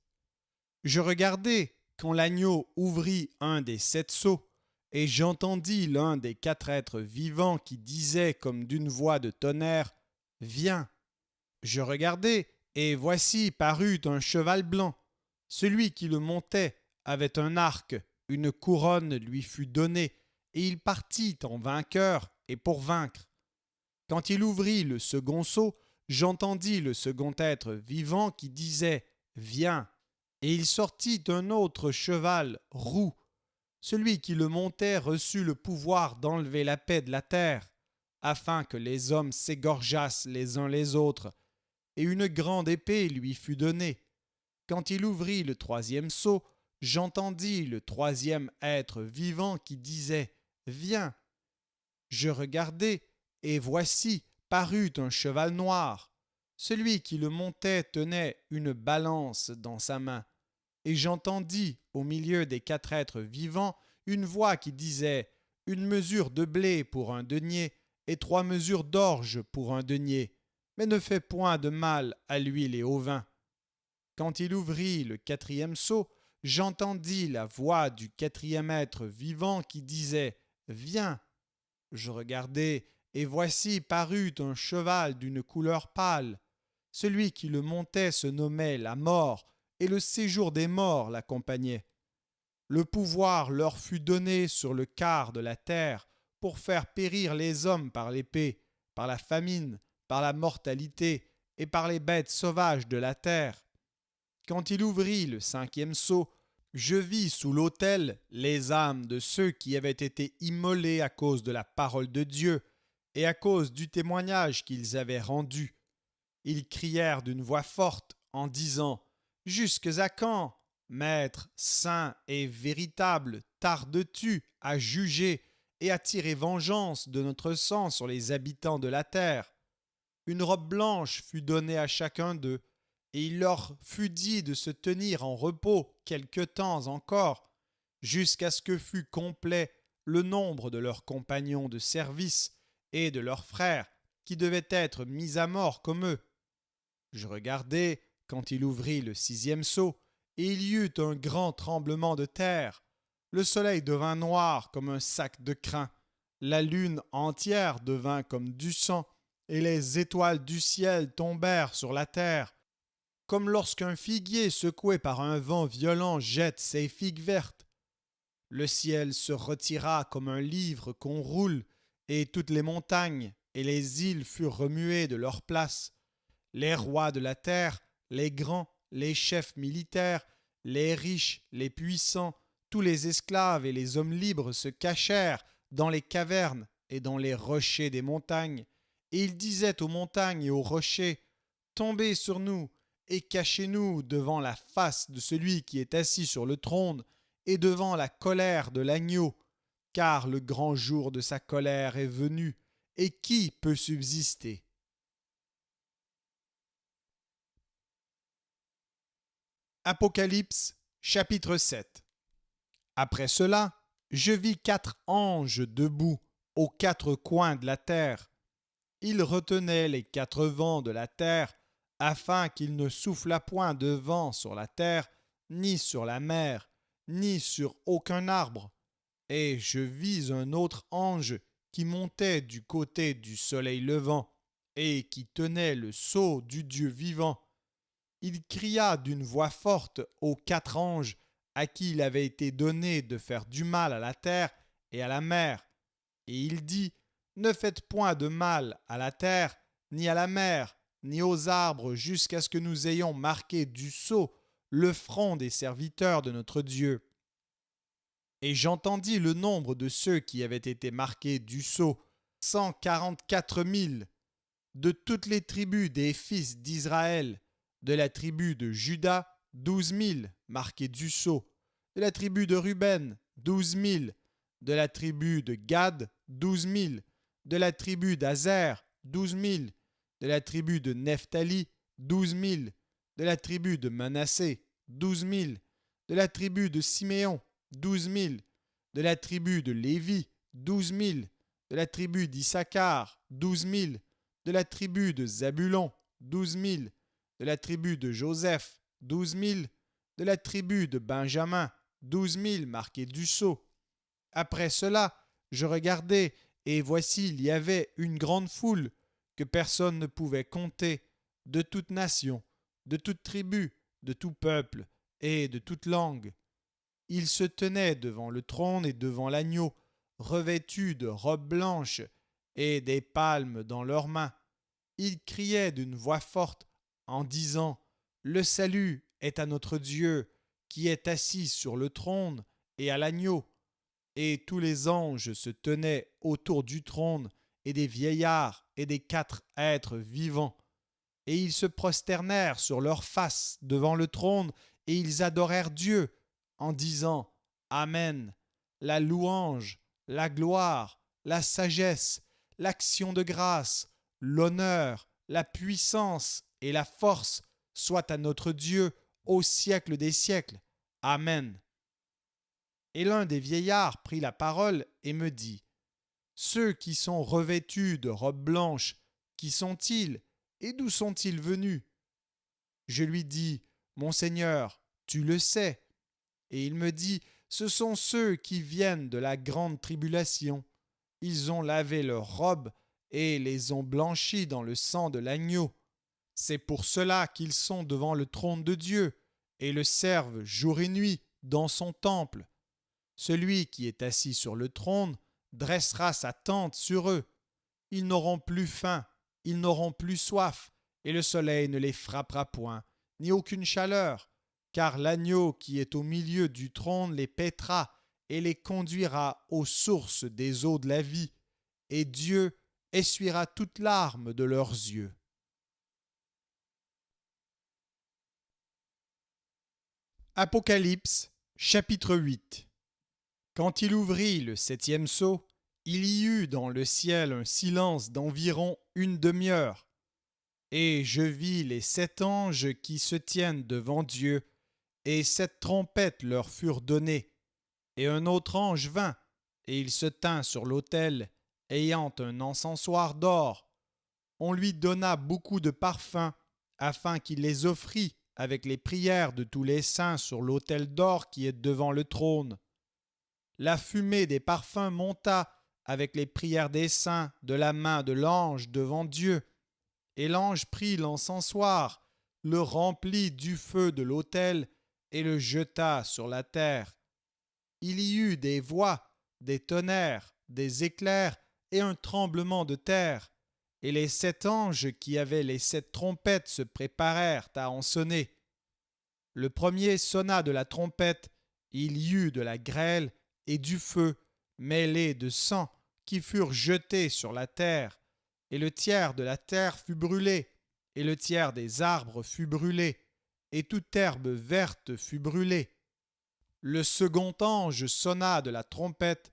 Je regardai quand l'agneau ouvrit un des sept sceaux, et j'entendis l'un des quatre êtres vivants qui disait comme d'une voix de tonnerre Viens. Je regardai, et voici parut un cheval blanc. Celui qui le montait avait un arc, une couronne lui fut donnée, et il partit en vainqueur et pour vaincre. Quand il ouvrit le second sceau, j'entendis le second être vivant qui disait Viens. Et il sortit un autre cheval roux. Celui qui le montait reçut le pouvoir d'enlever la paix de la terre, afin que les hommes s'égorgeassent les uns les autres, et une grande épée lui fut donnée. Quand il ouvrit le troisième sceau, j'entendis le troisième être vivant qui disait Viens. Je regardai, et voici parut un cheval noir. Celui qui le montait tenait une balance dans sa main. Et j'entendis, au milieu des quatre êtres vivants, une voix qui disait Une mesure de blé pour un denier, et 3 mesures d'orge pour un denier, mais ne fais point de mal à l'huile et au vin. Quand il ouvrit le quatrième sceau, j'entendis la voix du quatrième être vivant qui disait Viens. Je regardai, et voici parut un cheval d'une couleur pâle. Celui qui le montait se nommait la mort, et le séjour des morts l'accompagnait. Le pouvoir leur fut donné sur le quart de la terre pour faire périr les hommes par l'épée, par la famine, par la mortalité et par les bêtes sauvages de la terre. Quand il ouvrit le cinquième sceau, je vis sous l'autel les âmes de ceux qui avaient été immolés à cause de la parole de Dieu et à cause du témoignage qu'ils avaient rendu. Ils crièrent d'une voix forte en disant « Jusques à quand, Maître saint et véritable, tardes-tu à juger et à tirer vengeance de notre sang sur les habitants de la terre ?» Une robe blanche fut donnée à chacun d'eux, et il leur fut dit de se tenir en repos quelque temps encore, jusqu'à ce que fût complet le nombre de leurs compagnons de service et de leurs frères, qui devaient être mis à mort comme eux. Je regardai quand il ouvrit le sixième sceau, et il y eut un grand tremblement de terre. Le soleil devint noir comme un sac de crin, la lune entière devint comme du sang, et les étoiles du ciel tombèrent sur la terre, comme lorsqu'un figuier secoué par un vent violent jette ses figues vertes. Le ciel se retira comme un livre qu'on roule, et toutes les montagnes et les îles furent remuées de leur place. Les rois de la terre, les grands, les chefs militaires, les riches, les puissants, tous les esclaves et les hommes libres se cachèrent dans les cavernes et dans les rochers des montagnes. Et ils disaient aux montagnes et aux rochers, « Tombez sur nous et cachez-nous devant la face de celui qui est assis sur le trône et devant la colère de l'agneau, car le grand jour de sa colère est venu, et qui peut subsister ?» Apocalypse, chapitre 7. Après cela, je vis 4 anges debout aux 4 coins de la terre. Ils retenaient les 4 vents de la terre, afin qu'il ne soufflât point de vent sur la terre, ni sur la mer, ni sur aucun arbre. Et je vis un autre ange qui montait du côté du soleil levant, et qui tenait le sceau du Dieu vivant. Il cria d'une voix forte aux 4 anges à qui il avait été donné de faire du mal à la terre et à la mer. Et il dit, ne faites point de mal à la terre, ni à la mer, ni aux arbres, jusqu'à ce que nous ayons marqué du sceau le front des serviteurs de notre Dieu. Et j'entendis le nombre de ceux qui avaient été marqués du sceau, 144 000, de toutes les tribus des fils d'Israël, de la tribu de Juda, 12 000 marqués du sceau, de la tribu de Ruben, 12 000, de la tribu de Gad, 12 000, de la tribu d'Azer, 12 000, de la tribu de Nephtali, 12 000, de la tribu de Manassé, 12 000, de la tribu de Siméon, 12 000, de la tribu de Lévi, 12 000, de la tribu d'Issachar, 12 000, de la tribu de Zabulon, 12 000, de la tribu de Joseph, 12 000, de la tribu de Benjamin, 12 000 marqués du sceau. Après cela, je regardai, et voici il y avait une grande foule que personne ne pouvait compter, de toute nation, de toute tribu, de tout peuple et de toute langue. Ils se tenaient devant le trône et devant l'agneau, revêtus de robes blanches et des palmes dans leurs mains. Ils criaient d'une voix forte en disant « Le salut est à notre Dieu, qui est assis sur le trône et à l'agneau. » Et tous les anges se tenaient autour du trône, et des vieillards et des 4 êtres vivants. Et ils se prosternèrent sur leurs faces devant le trône, et ils adorèrent Dieu, en disant « Amen. La louange, la gloire, la sagesse, l'action de grâce, l'honneur, la puissance et la force soient à notre Dieu au siècle des siècles. Amen. » Et l'un des vieillards prit la parole et me dit « Ceux qui sont revêtus de robes blanches, qui sont-ils et d'où sont-ils venus ?» Je lui dis « Mon Seigneur, tu le sais. » Et il me dit « Ce sont ceux qui viennent de la grande tribulation. Ils ont lavé leurs robes et les ont blanchies dans le sang de l'agneau. C'est pour cela qu'ils sont devant le trône de Dieu et le servent jour et nuit dans son temple. Celui qui est assis sur le trône dressera sa tente sur eux. Ils n'auront plus faim, ils n'auront plus soif, et le soleil ne les frappera point, ni aucune chaleur, car l'agneau qui est au milieu du trône les paîtra et les conduira aux sources des eaux de la vie, et Dieu essuiera toute larme de leurs yeux. Apocalypse, chapitre 8. Quand il ouvrit le 7e sceau, il y eut dans le ciel un silence d'environ une demi-heure. Et je vis les 7 anges qui se tiennent devant Dieu, et 7 trompettes leur furent données. Et un autre ange vint, et il se tint sur l'autel, ayant un encensoir d'or. On lui donna beaucoup de parfums, afin qu'il les offrît avec les prières de tous les saints sur l'autel d'or qui est devant le trône. La fumée des parfums monta avec les prières des saints de la main de l'ange devant Dieu. Et l'ange prit l'encensoir, le remplit du feu de l'autel et le jeta sur la terre. Il y eut des voix, des tonnerres, des éclairs et un tremblement de terre. Et les 7 anges qui avaient les 7 trompettes se préparèrent à en sonner. Le premier sonna de la trompette, il y eut de la grêle et du feu, mêlés de sang, qui furent jetés sur la terre, et le tiers de la terre fut brûlé, et le tiers des arbres fut brûlé, et toute herbe verte fut brûlée. Le second ange sonna de la trompette,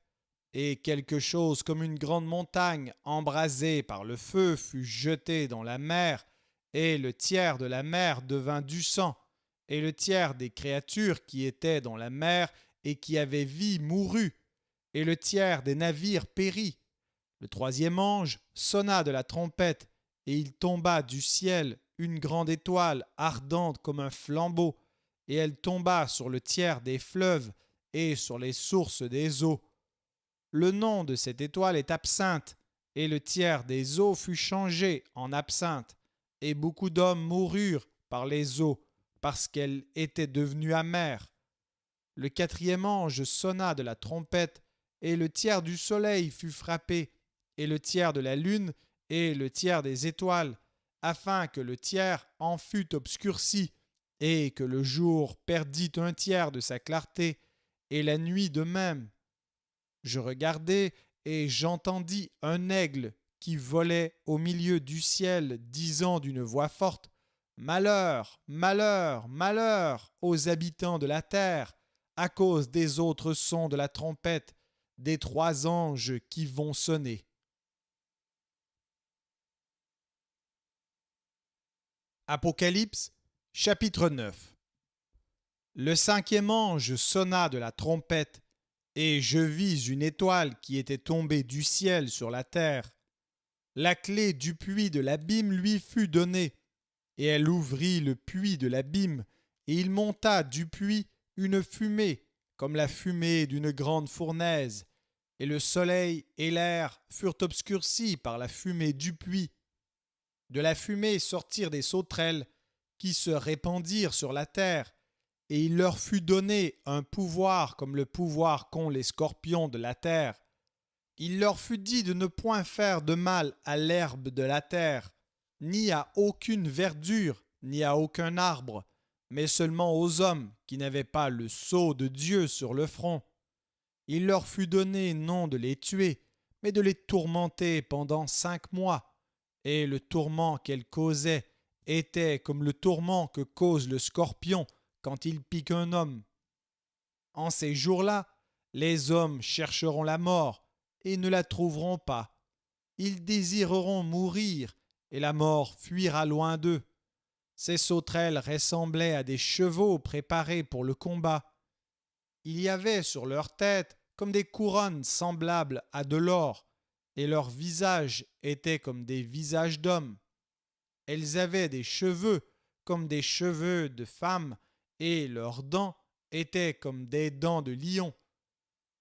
et quelque chose comme une grande montagne embrasée par le feu fut jetée dans la mer, et le tiers de la mer devint du sang, et le tiers des créatures qui étaient dans la mer et qui avaient vie mourut, et le tiers des navires périt. Le troisième ange sonna de la trompette, et il tomba du ciel une grande étoile ardente comme un flambeau, et elle tomba sur le tiers des fleuves et sur les sources des eaux. Le nom de cette étoile est Absinthe, et le tiers des eaux fut changé en absinthe, et beaucoup d'hommes moururent par les eaux, parce qu'elle était devenue amère. Le quatrième ange sonna de la trompette, et le tiers du soleil fut frappé, et le tiers de la lune, et le tiers des étoiles, afin que le tiers en fût obscurci, et que le jour perdît un tiers de sa clarté, et la nuit de même. Je regardai, et j'entendis un aigle qui volait au milieu du ciel, disant d'une voix forte: Malheur, malheur, malheur aux habitants de la terre, à cause des autres sons de la trompette, des trois anges qui vont sonner. Apocalypse, chapitre 9. Le cinquième ange sonna de la trompette, et je vis une étoile qui était tombée du ciel sur la terre. La clé du puits de l'abîme lui fut donnée, et elle ouvrit le puits de l'abîme, et il monta du puits une fumée, comme la fumée d'une grande fournaise, et le soleil et l'air furent obscurcis par la fumée du puits. De la fumée sortirent des sauterelles qui se répandirent sur la terre, et il leur fut donné un pouvoir comme le pouvoir qu'ont les scorpions de la terre. Il leur fut dit de ne point faire de mal à l'herbe de la terre, ni à aucune verdure, ni à aucun arbre, mais seulement aux hommes qui n'avaient pas le sceau de Dieu sur le front. Il leur fut donné non de les tuer, mais de les tourmenter pendant 5 mois, et le tourment qu'elles causaient était comme le tourment que cause le scorpion quand il pique un homme. En ces jours-là, les hommes chercheront la mort et ne la trouveront pas. Ils désireront mourir et la mort fuira loin d'eux. Ces sauterelles ressemblaient à des chevaux préparés pour le combat. Il y avait sur leurs têtes comme des couronnes semblables à de l'or, et leurs visages étaient comme des visages d'hommes. Elles avaient des cheveux comme des cheveux de femmes, et leurs dents étaient comme des dents de lion.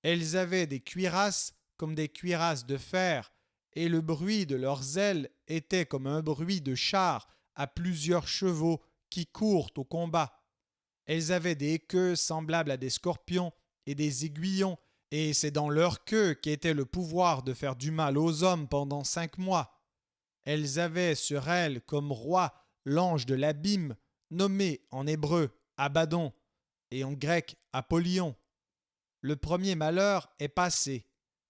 Elles avaient des cuirasses comme des cuirasses de fer, et le bruit de leurs ailes était comme un bruit de chars à plusieurs chevaux qui courent au combat. Elles avaient des queues semblables à des scorpions et des aiguillons, et c'est dans leur queue qu'était le pouvoir de faire du mal aux hommes pendant 5 mois. Elles avaient sur elles comme roi l'ange de l'abîme, nommé en hébreu Abaddon et en grec Apollyon. Le premier malheur est passé.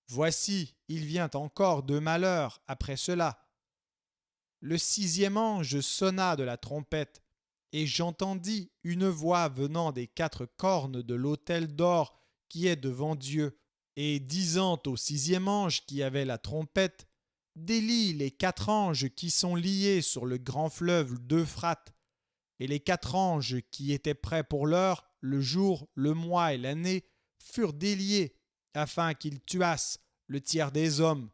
Voici, il vient encore 2 malheurs après cela. Le sixième ange sonna de la trompette, et j'entendis une voix venant des 4 cornes de l'autel d'or qui est devant Dieu, et disant au sixième ange qui avait la trompette: Délie les 4 anges qui sont liés sur le grand fleuve d'Euphrate. Et les 4 anges qui étaient prêts pour l'heure, le jour, le mois et l'année, furent déliés, afin qu'ils tuassent le tiers des hommes.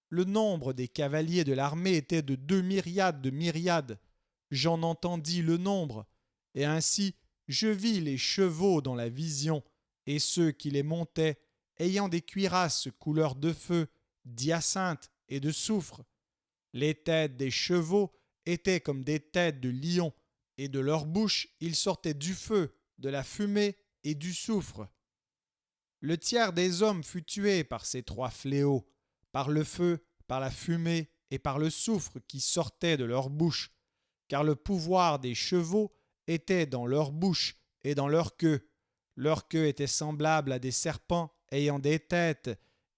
Le nombre des cavaliers de l'armée était de 2 myriades de myriades. J'en entendis le nombre, et ainsi je vis les chevaux dans la vision, et ceux qui les montaient, ayant des cuirasses couleur de feu, d'hyacinthe et de soufre. Les têtes des chevaux étaient comme des têtes de lions, et de leur bouche il sortait du feu, de la fumée et du soufre. Le tiers des hommes fut tué par ces 3 fléaux, par le feu, par la fumée et par le soufre qui sortait de leur bouche, car le pouvoir des chevaux était dans leur bouche et dans leur queue. Leur queue était semblable à des serpents ayant des têtes,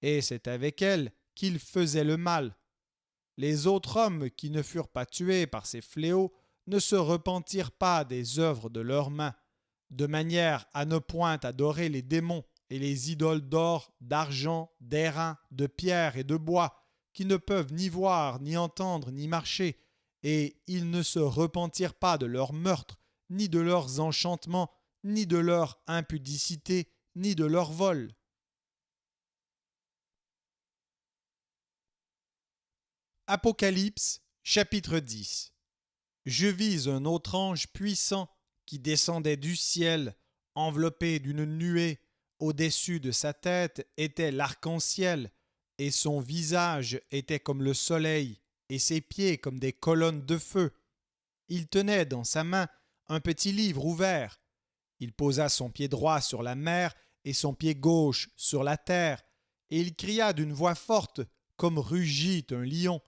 et c'est avec elles qu'ils faisaient le mal. Les autres hommes qui ne furent pas tués par ces fléaux ne se repentirent pas des œuvres de leurs mains, de manière à ne point adorer les démons et les idoles d'or, d'argent, d'airain, de pierre et de bois, qui ne peuvent ni voir, ni entendre, ni marcher, et ils ne se repentirent pas de leurs meurtres, ni de leurs enchantements, ni de leur impudicité, ni de leur vol. Apocalypse, chapitre 10. Je vis un autre ange puissant qui descendait du ciel, enveloppé d'une nuée. Au-dessus de sa tête était l'arc-en-ciel, et son visage était comme le soleil, et ses pieds comme des colonnes de feu. Il tenait dans sa main un petit livre ouvert, Il posa son pied droit sur la mer et son pied gauche sur la terre, et il cria d'une voix forte, comme rugit un lion.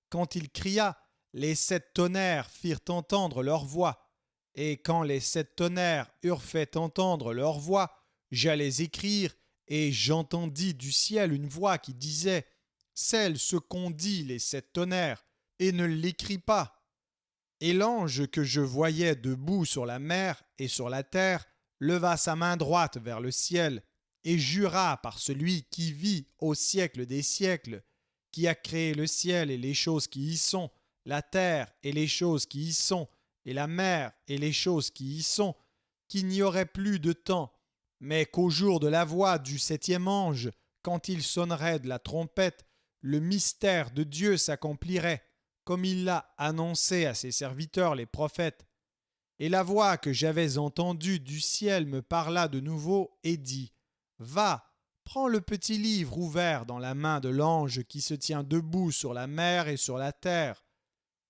Quand il cria, les 7 tonnerres firent entendre leur voix. Et quand les 7 tonnerres eurent fait entendre leur voix, j'allais écrire, et j'entendis du ciel une voix qui disait « Scelle ce qu'ont dit les 7 tonnerres, et ne l'écris pas. » Et l'ange que je voyais debout sur la mer et sur la terre leva sa main droite vers le ciel et jura par celui qui vit au siècle des siècles, qui a créé le ciel et les choses qui y sont, la terre et les choses qui y sont, et la mer et les choses qui y sont, qu'il n'y aurait plus de temps, mais qu'au jour de la voix du 7e ange, quand il sonnerait de la trompette, le mystère de Dieu s'accomplirait, comme il l'a annoncé à ses serviteurs les prophètes. Et la voix que j'avais entendue du ciel me parla de nouveau et dit « Va, prends le petit livre ouvert dans la main de l'ange qui se tient debout sur la mer et sur la terre. »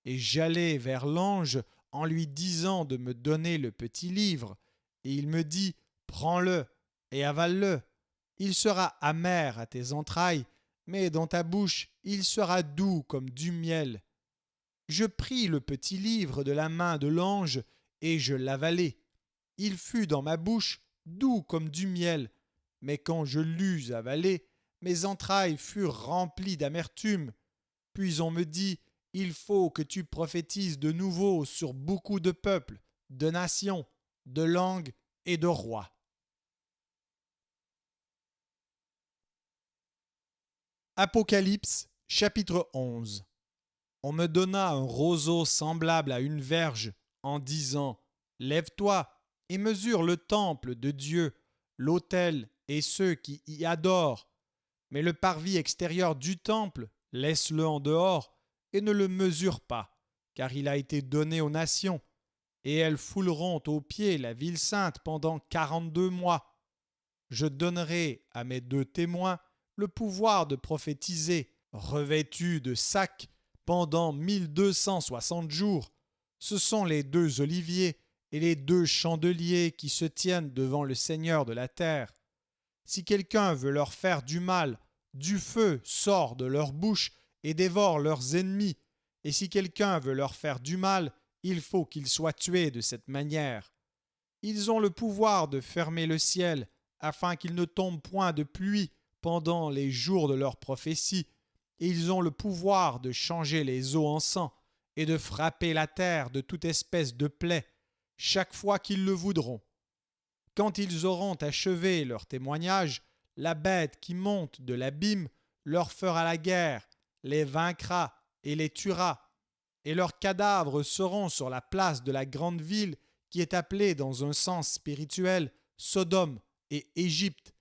Et j'allai vers l'ange en lui disant de me donner le petit livre. Et il me dit « Prends-le et avale-le. Il sera amer à tes entrailles, mais dans ta bouche il sera doux comme du miel. » Je pris le petit livre de la main de l'ange et je l'avalai. Il fut dans ma bouche doux comme du miel, mais quand je l'eus avalé, mes entrailles furent remplies d'amertume. Puis on me dit « Il faut que tu prophétises de nouveau sur beaucoup de peuples, de nations, de langues et de rois. » Apocalypse, chapitre 11. On me donna un roseau semblable à une verge, en disant « Lève-toi et mesure le temple de Dieu, l'autel et ceux qui y adorent. Mais le parvis extérieur du temple, laisse-le en dehors et ne le mesure pas, car il a été donné aux nations, et elles fouleront aux pieds la ville sainte pendant 42 mois. Je donnerai à mes 2 témoins le pouvoir de prophétiser, revêtus de sacs, pendant 1260 jours. Ce sont les 2 oliviers et les 2 chandeliers qui se tiennent devant le Seigneur de la terre. Si quelqu'un veut leur faire du mal, du feu sort de leur bouche et dévore leurs ennemis. Et si quelqu'un veut leur faire du mal, il faut qu'il soit tué de cette manière. Ils ont le pouvoir de fermer le ciel, afin qu'il ne tombe point de pluie pendant les jours de leur prophétie, et ils ont le pouvoir de changer les eaux en sang et de frapper la terre de toute espèce de plaie, chaque fois qu'ils le voudront. Quand ils auront achevé leur témoignage, la bête qui monte de l'abîme leur fera la guerre, les vaincra et les tuera, et leurs cadavres seront sur la place de la grande ville qui est appelée dans un sens spirituel Sodome et Égypte,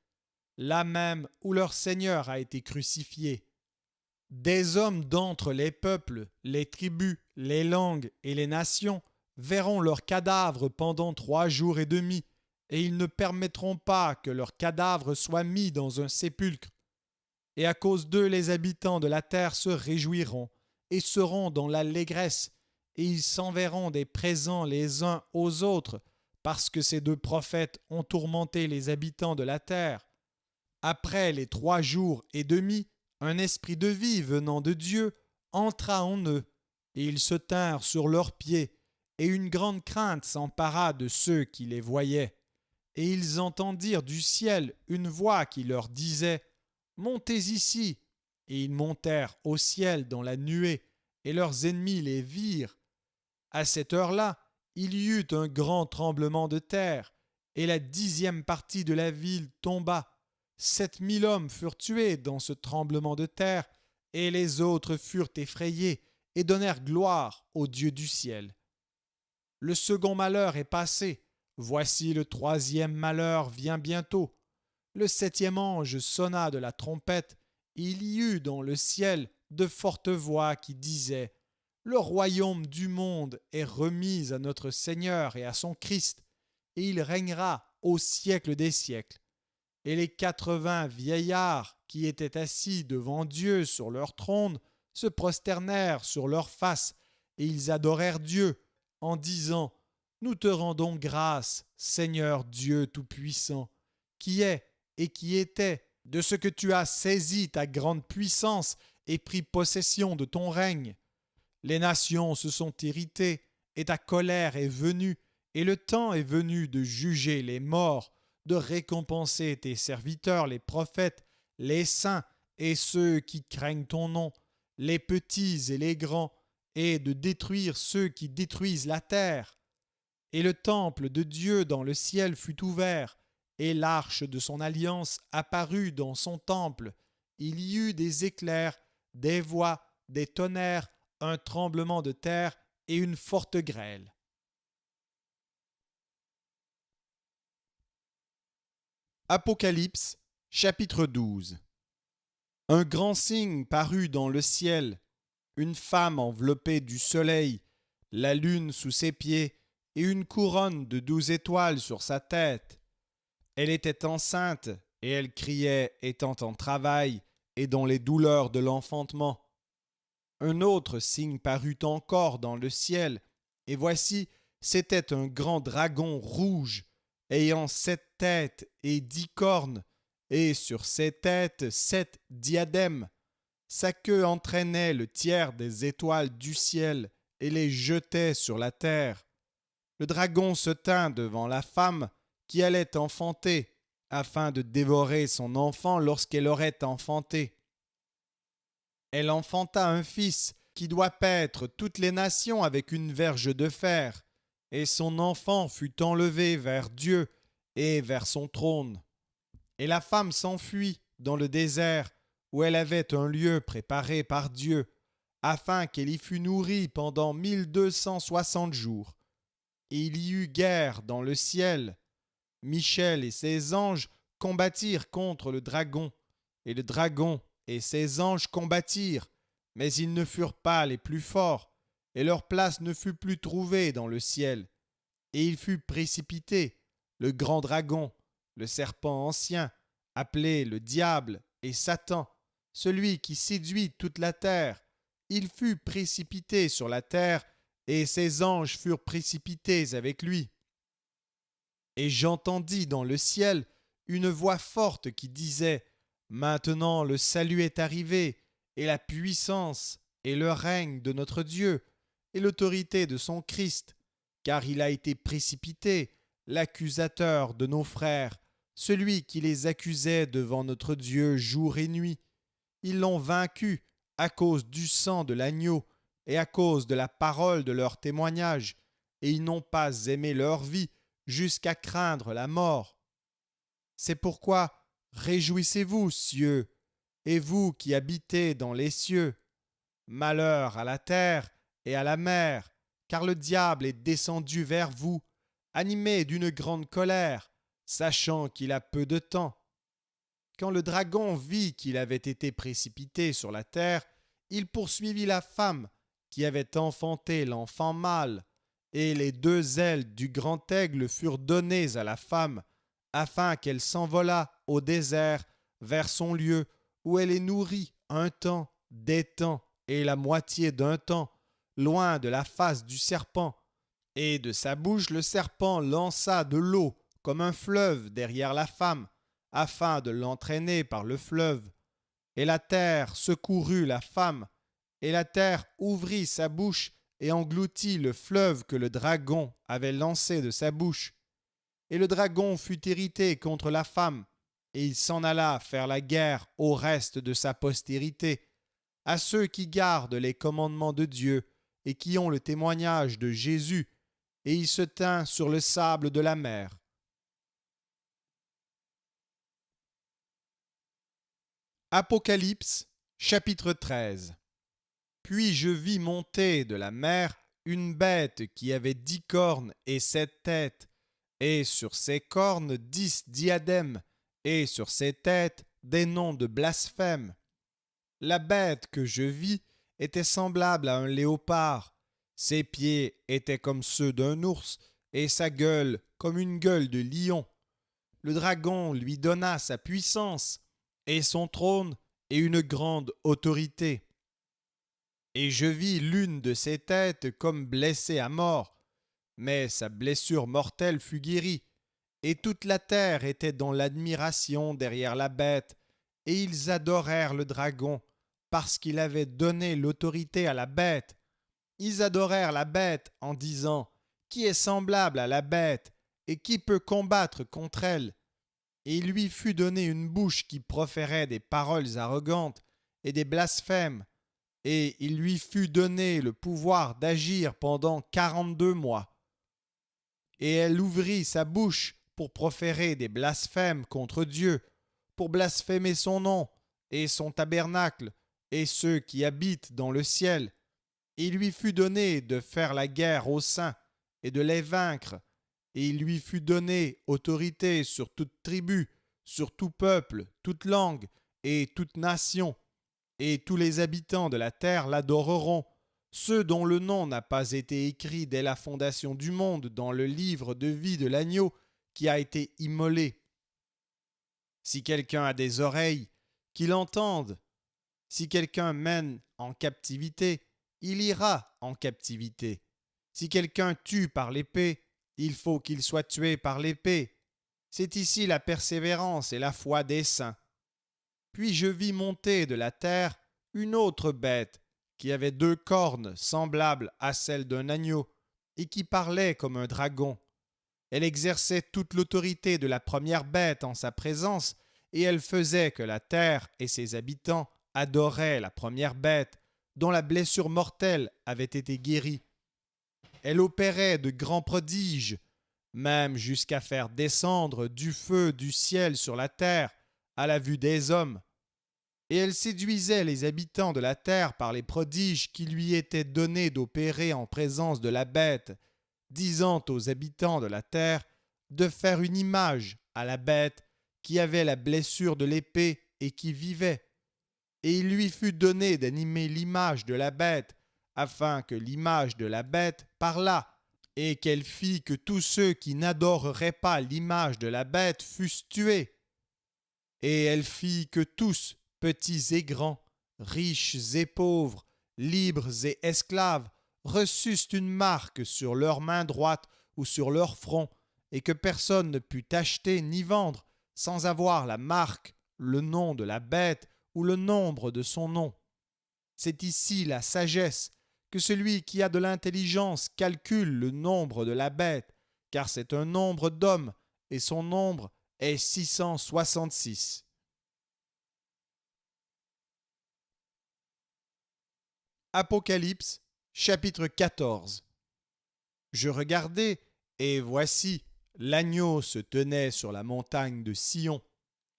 là même où leur Seigneur a été crucifié. Des hommes d'entre les peuples, les tribus, les langues et les nations verront leurs cadavres pendant 3 jours et demi, et ils ne permettront pas que leurs cadavres soient mis dans un sépulcre. Et à cause d'eux, les habitants de la terre se réjouiront et seront dans l'allégresse, et ils s'enverront des présents les uns aux autres, parce que ces 2 prophètes ont tourmenté les habitants de la terre. Après les 3 jours et demi, un esprit de vie venant de Dieu entra en eux, et ils se tinrent sur leurs pieds, et une grande crainte s'empara de ceux qui les voyaient. Et ils entendirent du ciel une voix qui leur disait « Montez ici !» Et ils montèrent au ciel dans la nuée, et leurs ennemis les virent. À cette heure-là, il y eut un grand tremblement de terre, et la 10e partie de la ville tomba. 7000 hommes furent tués dans ce tremblement de terre, et les autres furent effrayés et donnèrent gloire au Dieu du ciel. Le second malheur est passé. Voici le 3e malheur vient bientôt. Le 7e ange sonna de la trompette, et il y eut dans le ciel de fortes voix qui disaient « Le royaume du monde est remis à notre Seigneur et à son Christ, et il régnera au siècle des siècles. » Et les 80 vieillards qui étaient assis devant Dieu sur leur trône se prosternèrent sur leurs faces, et ils adorèrent Dieu en disant Nous te rendons grâce, Seigneur Dieu Tout-Puissant, qui est et qui était, de ce que tu as saisi ta grande puissance et pris possession de ton règne. Les nations se sont irritées, et ta colère est venue, et le temps est venu de juger les morts, de récompenser tes serviteurs, les prophètes, les saints et ceux qui craignent ton nom, les petits et les grands, et de détruire ceux qui détruisent la terre. Et le temple de Dieu dans le ciel fut ouvert, et l'arche de son alliance apparut dans son temple. Il y eut des éclairs, des voix, des tonnerres, un tremblement de terre et une forte grêle. Apocalypse, chapitre 12. Un grand signe parut dans le ciel, une femme enveloppée du soleil, la lune sous ses pieds et une couronne de 12 étoiles sur sa tête. Elle était enceinte et elle criait étant en travail et dans les douleurs de l'enfantement. Un autre signe parut encore dans le ciel, et voici, c'était un grand dragon rouge, ayant 7 têtes et 10 cornes, et sur ses têtes 7 diadèmes. Sa queue entraînait le tiers des étoiles du ciel et les jetait sur la terre. Le dragon se tint devant la femme qui allait enfanter, afin de dévorer son enfant lorsqu'elle aurait enfanté. Elle enfanta un fils qui doit paître toutes les nations avec une verge de fer, et son enfant fut enlevé vers Dieu et vers son trône. Et la femme s'enfuit dans le désert, où elle avait un lieu préparé par Dieu, afin qu'elle y fût nourrie pendant 1260 jours. Et il y eut guerre dans le ciel. Michel et ses anges combattirent contre le dragon, et le dragon et ses anges combattirent, mais ils ne furent pas les plus forts, et leur place ne fut plus trouvée dans le ciel. Et il fut précipité, le grand dragon, le serpent ancien, appelé le diable et Satan, celui qui séduit toute la terre. Il fut précipité sur la terre, et ses anges furent précipités avec lui. Et j'entendis dans le ciel une voix forte qui disait : Maintenant le salut est arrivé, et la puissance, et le règne de notre Dieu, et l'autorité de son Christ, car il a été précipité, l'accusateur de nos frères, celui qui les accusait devant notre Dieu jour et nuit. Ils l'ont vaincu à cause du sang de l'agneau et à cause de la parole de leur témoignage, et ils n'ont pas aimé leur vie jusqu'à craindre la mort. C'est pourquoi réjouissez-vous, cieux, et vous qui habitez dans les cieux. Malheur à la terre et à la mer, car le diable est descendu vers vous, animé d'une grande colère, sachant qu'il a peu de temps. Quand le dragon vit qu'il avait été précipité sur la terre, il poursuivit la femme qui avait enfanté l'enfant mâle, et les 2 ailes du grand aigle furent données à la femme, afin qu'elle s'envolât au désert vers son lieu, où elle est nourrie un temps, des temps et la moitié d'un temps, loin de la face du serpent. Et de sa bouche le serpent lança de l'eau comme un fleuve derrière la femme, afin de l'entraîner par le fleuve. Et la terre secourut la femme, et la terre ouvrit sa bouche et engloutit le fleuve que le dragon avait lancé de sa bouche. Et le dragon fut irrité contre la femme, et il s'en alla faire la guerre au reste de sa postérité, à ceux qui gardent les commandements de Dieu et qui ont le témoignage de Jésus, et il se tint sur le sable de la mer. Apocalypse, chapitre 13. Puis je vis monter de la mer une bête qui avait 10 cornes et 7 têtes, et sur ses cornes 10 diadèmes, et sur ses têtes des noms de blasphème. La bête que je vis était semblable à un léopard. Ses pieds étaient comme ceux d'un ours, et sa gueule comme une gueule de lion. Le dragon lui donna sa puissance, et son trône, et une grande autorité. Et je vis l'une de ses têtes comme blessée à mort, mais sa blessure mortelle fut guérie, et toute la terre était dans l'admiration derrière la bête, et ils adorèrent le dragon, parce qu'il avait donné l'autorité à la bête. Ils adorèrent la bête en disant « Qui est semblable à la bête, et qui peut combattre contre elle ?» Et il lui fut donné une bouche qui proférait des paroles arrogantes et des blasphèmes, et il lui fut donné le pouvoir d'agir pendant 42 mois. Et elle ouvrit sa bouche pour proférer des blasphèmes contre Dieu, pour blasphémer son nom et son tabernacle et ceux qui habitent dans le ciel. Et il lui fut donné de faire la guerre aux saints et de les vaincre, et il lui fut donné autorité sur toute tribu, sur tout peuple, toute langue et toute nation. Et tous les habitants de la terre l'adoreront, ceux dont le nom n'a pas été écrit dès la fondation du monde dans le livre de vie de l'agneau qui a été immolé. Si quelqu'un a des oreilles, qu'il entende. Si quelqu'un mène en captivité, il ira en captivité. Si quelqu'un tue par l'épée, il faut qu'il soit tué par l'épée. C'est ici la persévérance et la foi des saints. Puis je vis monter de la terre une autre bête qui avait 2 cornes semblables à celles d'un agneau et qui parlait comme un dragon. Elle exerçait toute l'autorité de la première bête en sa présence, et elle faisait que la terre et ses habitants adoraient la première bête, dont la blessure mortelle avait été guérie. Elle opérait de grands prodiges, même jusqu'à faire descendre du feu du ciel sur la terre à la vue des hommes. Et elle séduisait les habitants de la terre par les prodiges qui lui étaient donnés d'opérer en présence de la bête, disant aux habitants de la terre de faire une image à la bête qui avait la blessure de l'épée et qui vivait. Et il lui fut donné d'animer l'image de la bête, afin que l'image de la bête parlât, et qu'elle fit que tous ceux qui n'adoreraient pas l'image de la bête fussent tués. Et elle fit que tous, petits et grands, riches et pauvres, libres et esclaves, reçussent une marque sur leur main droite ou sur leur front, et que personne ne put acheter ni vendre sans avoir la marque, le nom de la bête ou le nombre de son nom. C'est ici la sagesse, que celui qui a de l'intelligence calcule le nombre de la bête, car c'est un nombre d'hommes, et son nombre est 666. Apocalypse, chapitre 14. Je regardai, et voici, l'agneau se tenait sur la montagne de Sion,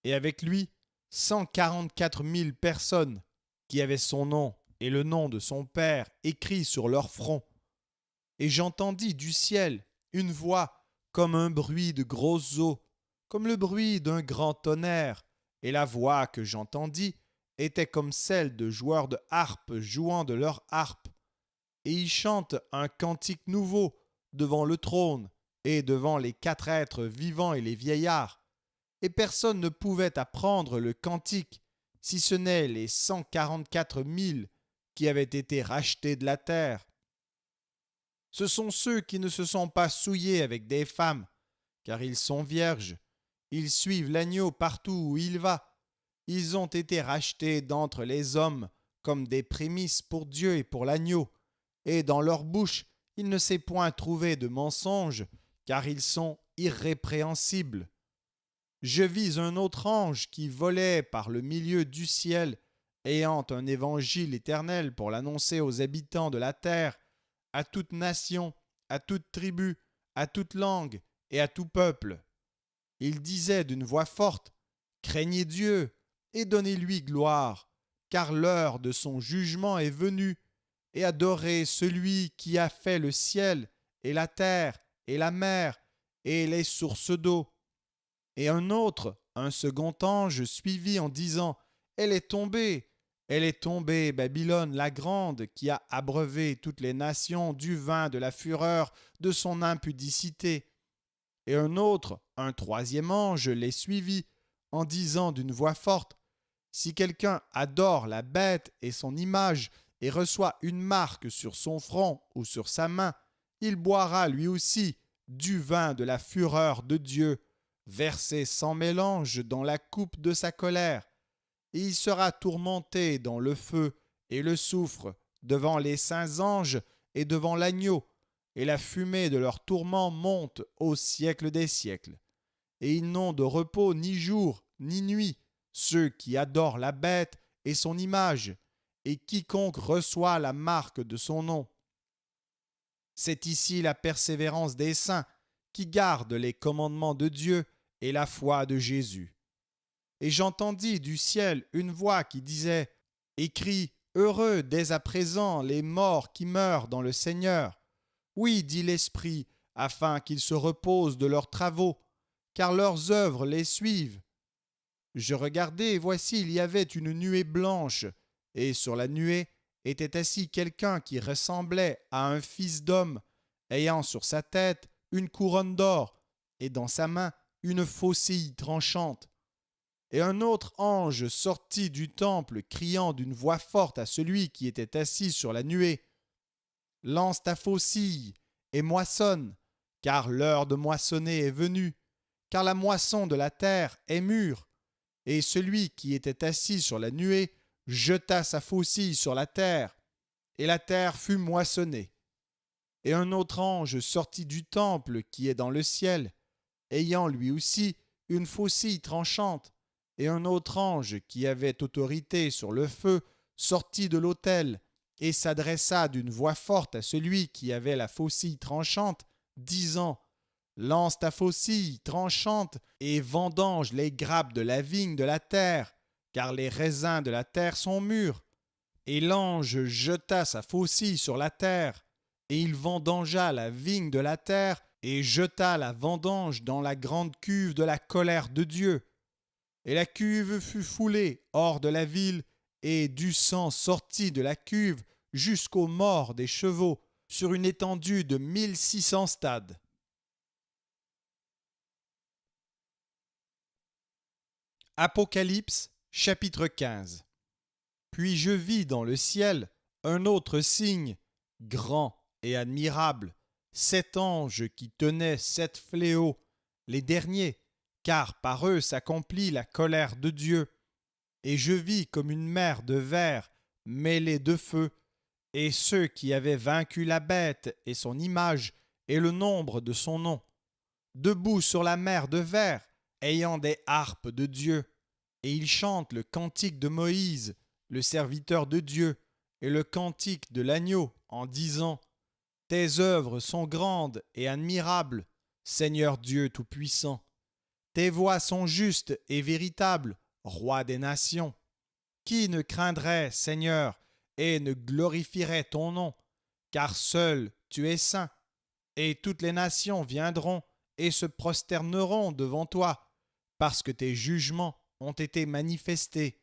et avec lui 144 000 personnes qui avaient son nom et le nom de son Père écrit sur leur front. Et j'entendis du ciel une voix comme un bruit de grosses eaux, comme le bruit d'un grand tonnerre, et la voix que j'entendis était comme celle de joueurs de harpe jouant de leur harpe. Et ils chantent un cantique nouveau devant le trône et devant les 4 êtres vivants et les vieillards. Et personne ne pouvait apprendre le cantique, si ce n'est les 144 000 qui avaient été rachetés de la terre. Ce sont ceux qui ne se sont pas souillés avec des femmes, car ils sont vierges. Ils suivent l'agneau partout où il va. Ils ont été rachetés d'entre les hommes comme des prémices pour Dieu et pour l'agneau. Et dans leur bouche, il ne s'est point trouvé de mensonge, car ils sont irrépréhensibles. Je vis un autre ange qui volait par le milieu du ciel, ayant un évangile éternel pour l'annoncer aux habitants de la terre, à toute nation, à toute tribu, à toute langue et à tout peuple. Il disait d'une voix forte, « Craignez Dieu et donnez-lui gloire, car l'heure de son jugement est venue, et adorez celui qui a fait le ciel et la terre et la mer et les sources d'eau. » Et un second ange suivit en disant, « Elle est tombée, Babylone la grande, qui a abreuvé toutes les nations du vin de la fureur de son impudicité. » Et un troisième ange les suivit, en disant d'une voix forte, « Si quelqu'un adore la bête et son image, et reçoit une marque sur son front ou sur sa main, il boira lui aussi du vin de la fureur de Dieu, versé sans mélange dans la coupe de sa colère, et il sera tourmenté dans le feu et le soufre devant les saints anges et devant l'agneau, et la fumée de leur tourment monte au siècle des siècles. Et ils n'ont de repos ni jour ni nuit, ceux qui adorent la bête et son image, et quiconque reçoit la marque de son nom. C'est ici la persévérance des saints qui gardent les commandements de Dieu et la foi de Jésus. Et j'entendis du ciel une voix qui disait : Écris, heureux dès à présent les morts qui meurent dans le Seigneur. Oui, dit l'Esprit, afin qu'ils se reposent de leurs travaux, car leurs œuvres les suivent. Je regardai, et voici, il y avait une nuée blanche, et sur la nuée était assis quelqu'un qui ressemblait à un fils d'homme, ayant sur sa tête une couronne d'or, et dans sa main une faucille tranchante. Et un autre ange sortit du temple, criant d'une voix forte à celui qui était assis sur la nuée : Lance ta faucille et moissonne, car l'heure de moissonner est venue, car la moisson de la terre est mûre. Et celui qui était assis sur la nuée jeta sa faucille sur la terre, et la terre fut moissonnée. Et un autre ange sortit du temple qui est dans le ciel, ayant lui aussi une faucille tranchante, et un autre ange qui avait autorité sur le feu sortit de l'autel, et s'adressa d'une voix forte à celui qui avait la faucille tranchante, disant : Lance ta faucille tranchante et vendange les grappes de la vigne de la terre, car les raisins de la terre sont mûrs. Et l'ange jeta sa faucille sur la terre, et il vendangea la vigne de la terre, et jeta la vendange dans la grande cuve de la colère de Dieu. Et la cuve fut foulée hors de la ville, et du sang sortit de la cuve jusqu'aux morts des chevaux, sur une étendue de 1600 stades. Apocalypse, chapitre 15. Puis je vis dans le ciel un autre signe, grand et admirable, 7 anges qui tenaient 7 fléaux, les derniers, car par eux s'accomplit la colère de Dieu. Et je vis comme une mer de verre mêlée de feu, et ceux qui avaient vaincu la bête et son image et le nombre de son nom, debout sur la mer de verre, ayant des harpes de Dieu, et ils chantent le cantique de Moïse, le serviteur de Dieu, et le cantique de l'agneau, en disant : Tes œuvres sont grandes et admirables, Seigneur Dieu Tout-Puissant. Tes voies sont justes et véritables, Roi des nations. Qui ne craindrait, Seigneur, et ne glorifierait ton nom, car seul tu es saint, et toutes les nations viendront et se prosterneront devant toi, parce que tes jugements ont été manifestés.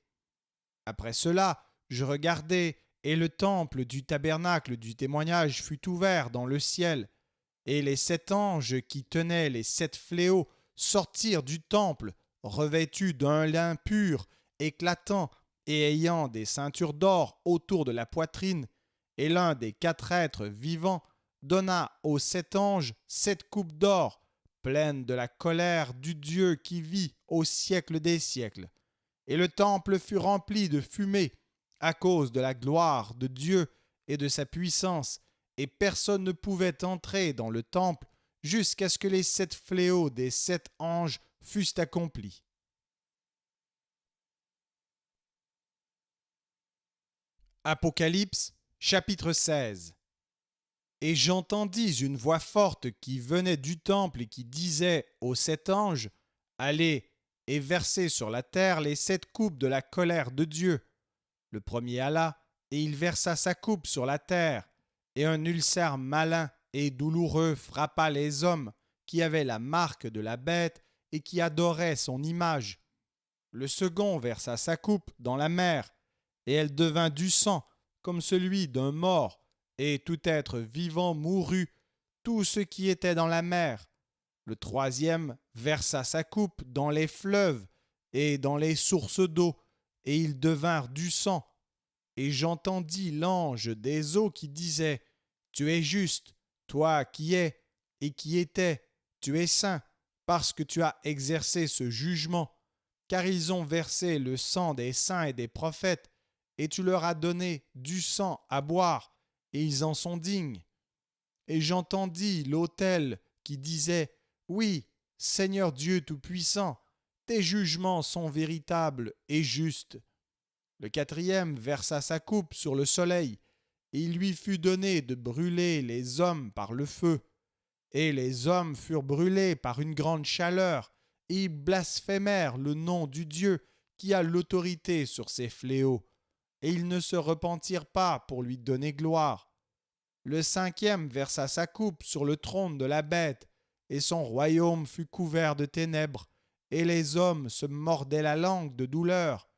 Après cela, je regardai, et le temple du tabernacle du témoignage fut ouvert dans le ciel, et les 7 anges qui tenaient les 7 fléaux sortirent du temple, revêtus d'un lin pur, éclatant, et ayant des ceintures d'or autour de la poitrine, et l'un des 4 êtres vivants donna aux 7 anges 7 coupes d'or, pleines de la colère du Dieu qui vit au siècle des siècles. Et le temple fut rempli de fumée à cause de la gloire de Dieu et de sa puissance, et personne ne pouvait entrer dans le temple jusqu'à ce que les 7 fléaux des 7 anges fussent accomplis. Apocalypse, chapitre 16. Et j'entendis une voix forte qui venait du temple et qui disait aux 7 anges : Allez et versez sur la terre les 7 coupes de la colère de Dieu. Le premier alla, et il versa sa coupe sur la terre, et un ulcère malin et douloureux frappa les hommes qui avaient la marque de la bête et qui adoraient son image. Le second versa sa coupe dans la mer, et elle devint du sang, comme celui d'un mort, et tout être vivant mourut, tout ce qui était dans la mer. Le troisième versa sa coupe dans les fleuves et dans les sources d'eau, et ils devinrent du sang. Et j'entendis l'ange des eaux qui disait : Tu es juste, toi qui es et qui étais, tu es saint, parce que tu as exercé ce jugement, car ils ont versé le sang des saints et des prophètes, et tu leur as donné du sang à boire, et ils en sont dignes. Et j'entendis l'autel qui disait, oui, Seigneur Dieu Tout-Puissant, tes jugements sont véritables et justes. Le quatrième versa sa coupe sur le soleil, et il lui fut donné de brûler les hommes par le feu. Et les hommes furent brûlés par une grande chaleur, et ils blasphémèrent le nom du Dieu qui a l'autorité sur ces fléaux, et ils ne se repentirent pas pour lui donner gloire. Le cinquième versa sa coupe sur le trône de la bête, et son royaume fut couvert de ténèbres, et les hommes se mordaient la langue de douleur,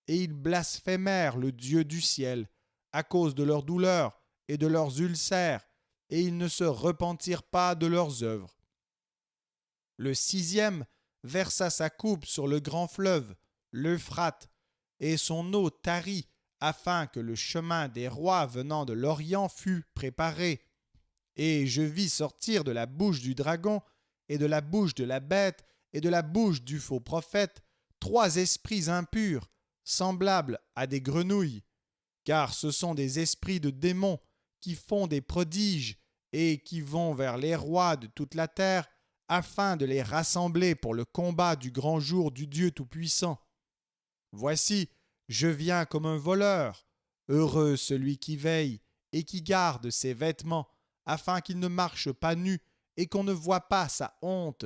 et ils blasphémèrent le Dieu du ciel, à cause de leur douleur et de leurs ulcères, et ils ne se repentirent pas de leurs œuvres. Le sixième versa sa coupe sur le grand fleuve, l'Euphrate, et son eau tarit, afin que le chemin des rois venant de l'Orient fût préparé. Et je vis sortir de la bouche du dragon, et de la bouche de la bête, et de la bouche du faux prophète, 3 esprits impurs, semblables à des grenouilles, car ce sont des esprits de démons qui font des prodiges et qui vont vers les rois de toute la terre, afin de les rassembler pour le combat du grand jour du Dieu Tout-Puissant. Voici, je viens comme un voleur. Heureux celui qui veille et qui garde ses vêtements, afin qu'il ne marche pas nu et qu'on ne voie pas sa honte.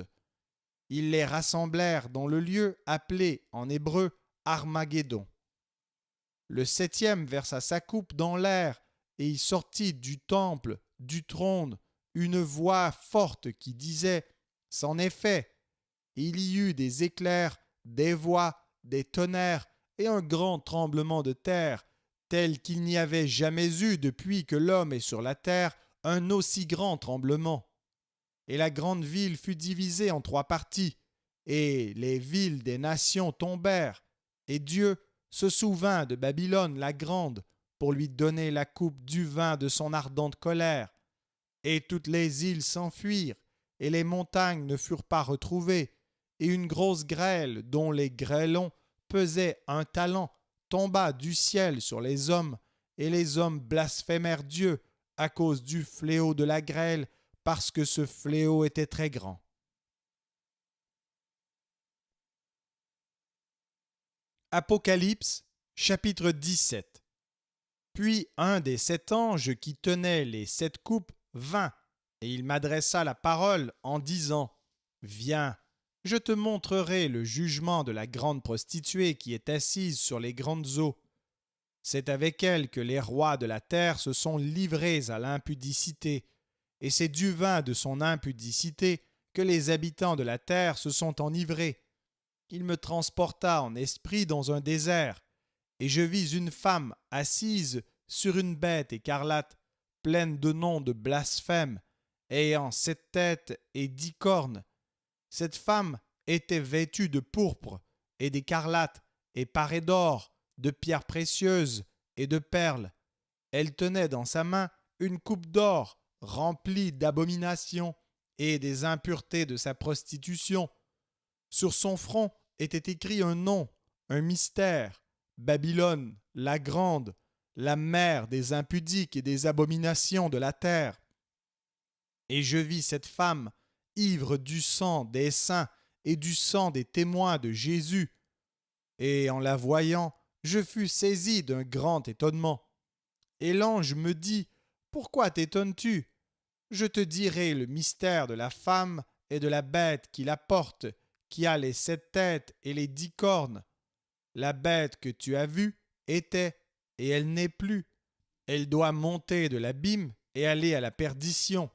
Ils les rassemblèrent dans le lieu appelé en hébreu Armageddon. Le septième versa sa coupe dans l'air, et il sortit du temple, du trône, une voix forte qui disait « C'en est fait !» Il y eut des éclairs, des voix, des tonnerres et un grand tremblement de terre, tel qu'il n'y avait jamais eu depuis que l'homme est sur la terre un aussi grand tremblement. Et la grande ville fut divisée en 3 parties, et les villes des nations tombèrent, et Dieu se souvint de Babylone la grande pour lui donner la coupe du vin de son ardente colère. Et toutes les îles s'enfuirent, et les montagnes ne furent pas retrouvées, et une grosse grêle dont les grêlons pesaient 1 talent tomba du ciel sur les hommes, et les hommes blasphémèrent Dieu à cause du fléau de la grêle, parce que ce fléau était très grand. Apocalypse, chapitre 17. Puis un des 7 anges qui tenait les 7 coupes vint, et il m'adressa la parole en disant « Viens, je te montrerai le jugement de la grande prostituée qui est assise sur les grandes eaux. C'est avec elle que les rois de la terre se sont livrés à l'impudicité, et c'est du vin de son impudicité que les habitants de la terre se sont enivrés. Il me transporta en esprit dans un désert, et je vis une femme assise sur une bête écarlate, pleine de noms de blasphème, ayant 7 têtes et 10 cornes. Cette femme était vêtue de pourpre et d'écarlate, et parée d'or, de pierres précieuses et de perles. Elle tenait dans sa main une coupe d'or remplie d'abominations et des impuretés de sa prostitution. Sur son front était écrit un nom, un mystère, Babylone, la grande, la mère des impudiques et des abominations de la terre. Et je vis cette femme, ivre du sang des saints et du sang des témoins de Jésus. Et en la voyant, je fus saisi d'un grand étonnement. Et l'ange me dit, « Pourquoi t'étonnes-tu ? Je te dirai le mystère de la femme et de la bête qui la porte, qui a les 7 têtes et les 10 cornes. La bête que tu as vue était, et elle n'est plus. Elle doit monter de l'abîme et aller à la perdition.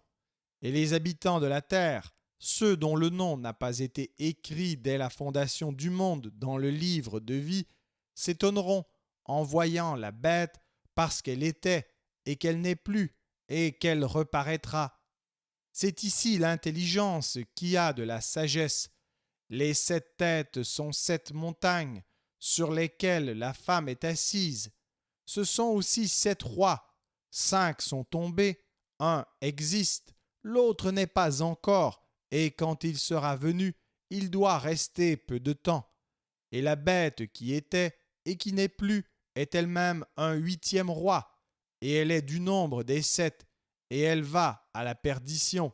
Et les habitants de la terre, ceux dont le nom n'a pas été écrit dès la fondation du monde dans le livre de vie, s'étonneront en voyant la bête parce qu'elle était et qu'elle n'est plus et qu'elle reparaîtra. C'est ici l'intelligence qui a de la sagesse. Les 7 têtes sont 7 montagnes sur lesquelles la femme est assise. Ce sont aussi 7 rois. 5 sont tombés, un existe. l'autre n'est pas encore, et quand il sera venu, il doit rester peu de temps. Et la bête qui était et qui n'est plus est elle-même un huitième roi, et elle est du nombre des 7, et elle va à la perdition.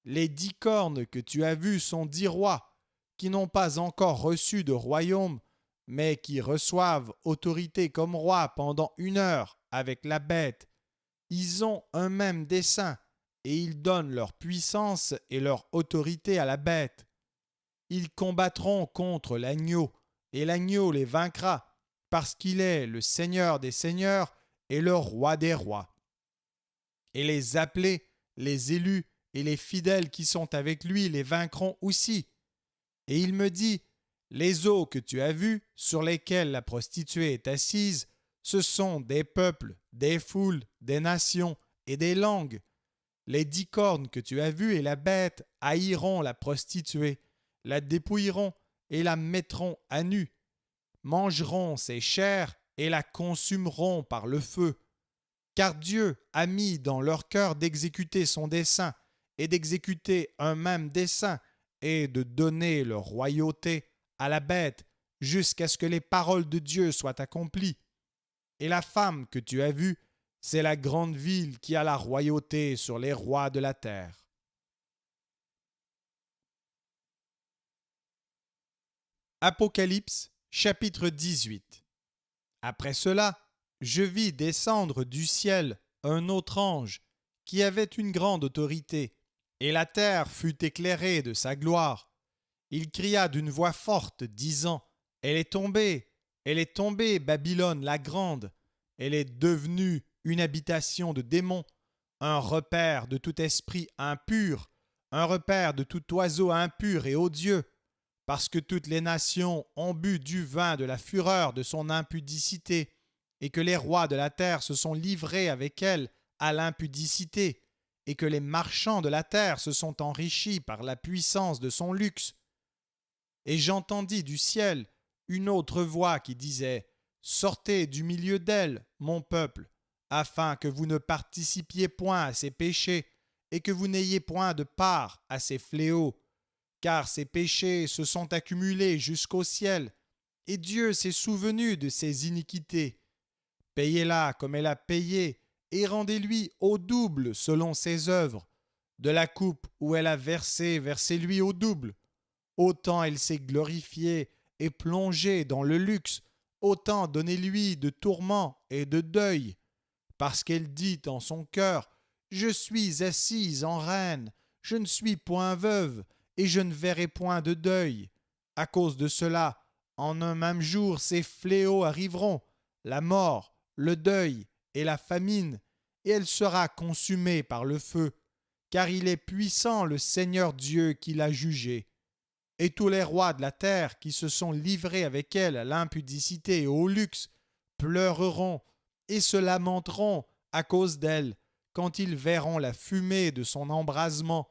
Les 10 cornes que tu as vues sont 10 rois, qui n'ont pas encore reçu de royaume, mais qui reçoivent autorité comme rois pendant 1 heure avec la bête. Ils ont un même dessein, et ils donnent leur puissance et leur autorité à la bête. Ils combattront contre l'agneau, et l'agneau les vaincra, parce qu'il est le Seigneur des seigneurs et le Roi des rois. Et les appelés, les élus et les fidèles qui sont avec lui les vaincront aussi. Et il me dit, les eaux que tu as vues, sur lesquelles la prostituée est assise, ce sont des peuples, des foules, des nations et des langues. Les 10 cornes que tu as vues et la bête haïront la prostituée, la dépouilleront et la mettront à nu, mangeront ses chairs et la consumeront par le feu. Car Dieu a mis dans leur cœur d'exécuter son dessein et d'exécuter un même dessein et de donner leur royauté à la bête jusqu'à ce que les paroles de Dieu soient accomplies. Et la femme que tu as vue, c'est la grande ville qui a la royauté sur les rois de la terre. Apocalypse, chapitre 18. Après cela, je vis descendre du ciel un autre ange qui avait une grande autorité, et la terre fut éclairée de sa gloire. Il cria d'une voix forte, disant, « Elle est tombée, Babylone la grande, elle est devenue une habitation de démons, un repère de tout esprit impur, un repère de tout oiseau impur et odieux, parce que toutes les nations ont bu du vin de la fureur de son impudicité, et que les rois de la terre se sont livrés avec elle à l'impudicité, et que les marchands de la terre se sont enrichis par la puissance de son luxe. Et j'entendis du ciel une autre voix qui disait, « Sortez du milieu d'elle, mon peuple, afin que vous ne participiez point à ses péchés, et que vous n'ayez point de part à ses fléaux, car ses péchés se sont accumulés jusqu'au ciel, et Dieu s'est souvenu de ses iniquités. Payez-la comme elle a payé, et rendez-lui au double selon ses œuvres. De la coupe où elle a versé, versez-lui au double. Autant elle s'est glorifiée et plongée dans le luxe, autant donnez-lui de tourments et de deuil. Parce qu'elle dit en son cœur, « Je suis assise en reine, je ne suis point veuve, et je ne verrai point de deuil. » À cause de cela, en un même jour, ces fléaux arriveront, la mort, le deuil et la famine, et elle sera consumée par le feu, car il est puissant le Seigneur Dieu qui l'a jugée. Et tous les rois de la terre qui se sont livrés avec elle à l'impudicité et au luxe pleureront et se lamenteront à cause d'elle quand ils verront la fumée de son embrasement.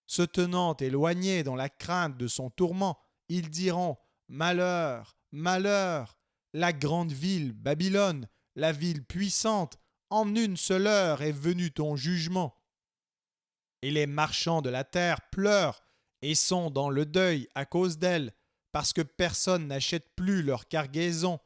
Se tenant éloignés dans la crainte de son tourment, ils diront « Malheur, malheur ! La grande ville, Babylone, la ville puissante, en une seule heure est venu ton jugement. » Et les marchands de la terre pleurent et sont dans le deuil à cause d'elle, parce que personne n'achète plus leur cargaison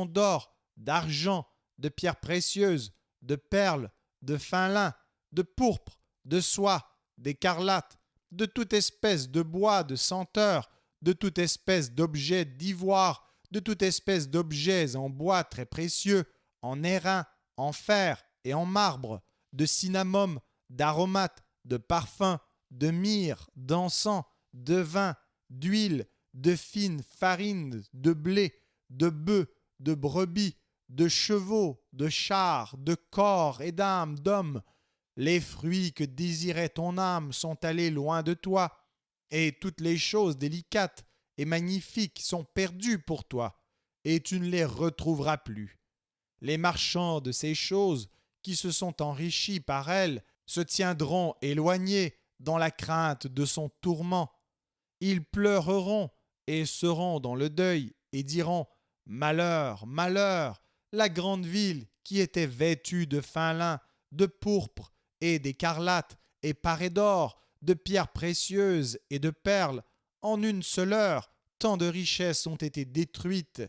d'or, d'argent, de pierres précieuses, de perles, de fin lin, de pourpre, de soie, d'écarlate, de toute espèce de bois de senteur, de toute espèce d'objets d'ivoire, de toute espèce d'objets en bois très précieux, en airain, en fer et en marbre, de cinnamome, d'aromates, de parfums, de myrrhe, d'encens, de vin, d'huile, de fine farine, de blé, de bœufs, de brebis, de chevaux, de chars, de corps et d'âmes d'hommes. Les fruits que désirait ton âme sont allés loin de toi, et toutes les choses délicates et magnifiques sont perdues pour toi, et tu ne les retrouveras plus. Les marchands de ces choses qui se sont enrichis par elles se tiendront éloignés dans la crainte de son tourment. Ils pleureront et seront dans le deuil et diront « Malheur, malheur, la grande ville qui était vêtue de fin lin, de pourpre et d'écarlate, et parés d'or, de pierres précieuses et de perles. En une seule heure, tant de richesses ont été détruites.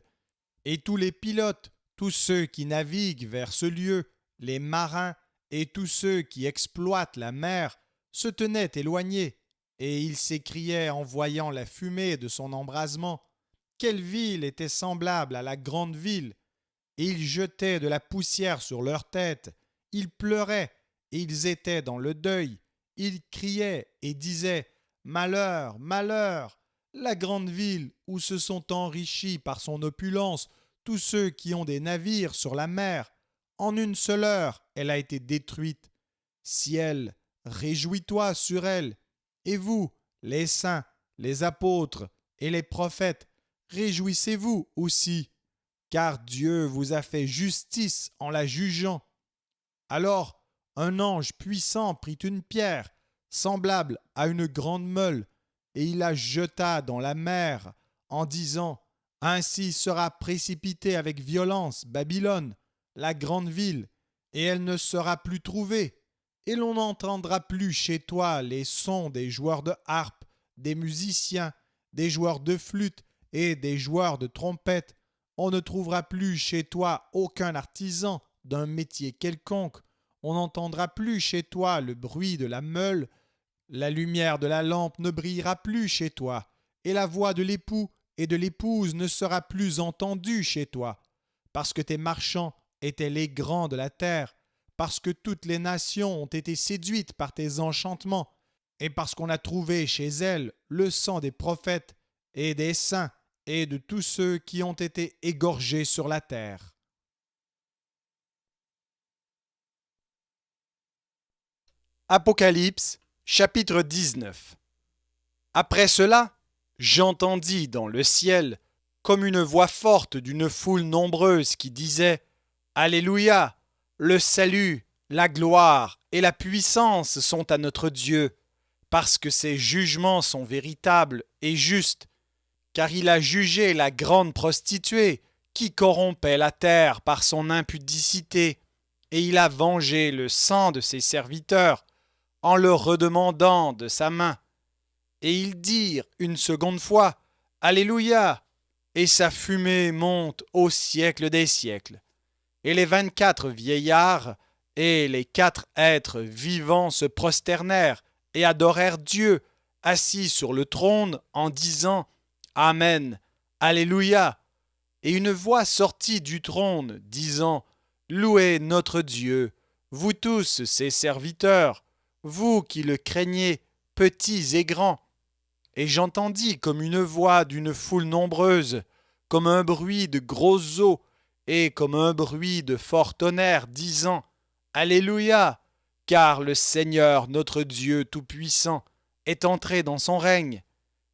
Et tous les pilotes, tous ceux qui naviguent vers ce lieu, les marins et tous ceux qui exploitent la mer, se tenaient éloignés, et ils s'écriaient en voyant la fumée de son embrasement: quelle ville était semblable à la grande ville! Et ils jetaient de la poussière sur leurs têtes, ils pleuraient, et ils étaient dans le deuil, ils criaient et disaient: malheur, malheur! La grande ville où se sont enrichis par son opulence tous ceux qui ont des navires sur la mer. En une seule heure, elle a été détruite. Ciel, réjouis-toi sur elle. Et vous, les saints, les apôtres et les prophètes, réjouissez-vous aussi, car Dieu vous a fait justice en la jugeant. Alors, un ange puissant prit une pierre, semblable à une grande meule, et il la jeta dans la mer, en disant: ainsi sera précipitée avec violence Babylone, la grande ville, et elle ne sera plus trouvée. Et l'on n'entendra plus chez toi les sons des joueurs de harpe, des musiciens, des joueurs de flûte et des joueurs de trompette. On ne trouvera plus chez toi aucun artisan d'un métier quelconque. On n'entendra plus chez toi le bruit de la meule. La lumière de la lampe ne brillera plus chez toi, et la voix de l'époux et de l'épouse ne sera plus entendue chez toi, parce que tes marchands étaient les grands de la terre, parce que toutes les nations ont été séduites par tes enchantements, et parce qu'on a trouvé chez elles le sang des prophètes et des saints et de tous ceux qui ont été égorgés sur la terre. Apocalypse, chapitre 19. Après cela, j'entendis dans le ciel comme une voix forte d'une foule nombreuse qui disait: Alléluia! Le salut, la gloire et la puissance sont à notre Dieu, parce que ses jugements sont véritables et justes, car il a jugé la grande prostituée qui corrompait la terre par son impudicité, et il a vengé le sang de ses serviteurs en leur redemandant de sa main. Et ils dirent une seconde fois: Alléluia! Et sa fumée monte au siècle des siècles. Et les 24 vieillards et les 4 êtres vivants se prosternèrent et adorèrent Dieu, assis sur le trône, en disant: Amen, Alléluia. Et une voix sortit du trône, disant: Louez notre Dieu, vous tous ses serviteurs, vous qui le craignez, petits et grands. Et j'entendis comme une voix d'une foule nombreuse, comme un bruit de grosses eaux, et comme un bruit de fort tonnerre, disant: Alléluia, car le Seigneur notre Dieu Tout-Puissant est entré dans son règne.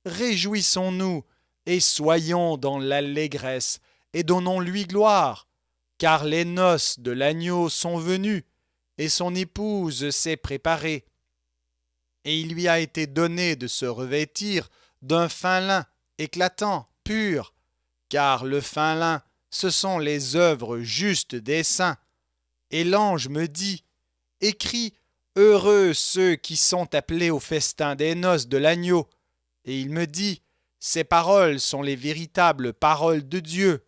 Réjouissons-nous et soyons dans l'allégresse, et donnons-lui gloire, car les noces de l'agneau sont venues, et son épouse s'est préparée. Et il lui a été donné de se revêtir d'un fin lin éclatant, pur, car le fin lin, ce sont les œuvres justes des saints. Et l'ange me dit: Écris: Heureux ceux qui sont appelés au festin des noces de l'agneau. Et il me dit: Ces paroles sont les véritables paroles de Dieu.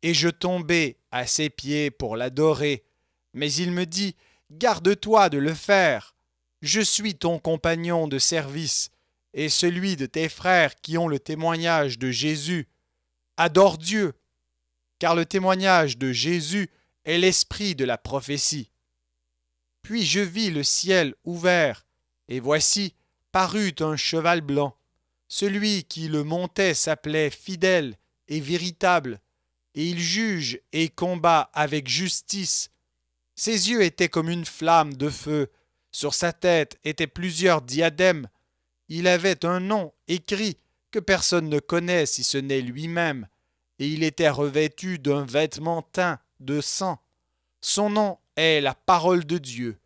Et je tombai à ses pieds pour l'adorer. Mais il me dit: Garde-toi de le faire. Je suis ton compagnon de service et celui de tes frères qui ont le témoignage de Jésus. Adore Dieu, car le témoignage de Jésus est l'esprit de la prophétie. Puis je vis le ciel ouvert, et voici parut un cheval blanc. Celui qui le montait s'appelait Fidèle et Véritable, et il juge et combat avec justice. Ses yeux étaient comme une flamme de feu, sur sa tête étaient plusieurs diadèmes. Il avait un nom écrit que personne ne connaît si ce n'est lui-même, et il était revêtu d'un vêtement teint de sang. Son nom est la parole de Dieu.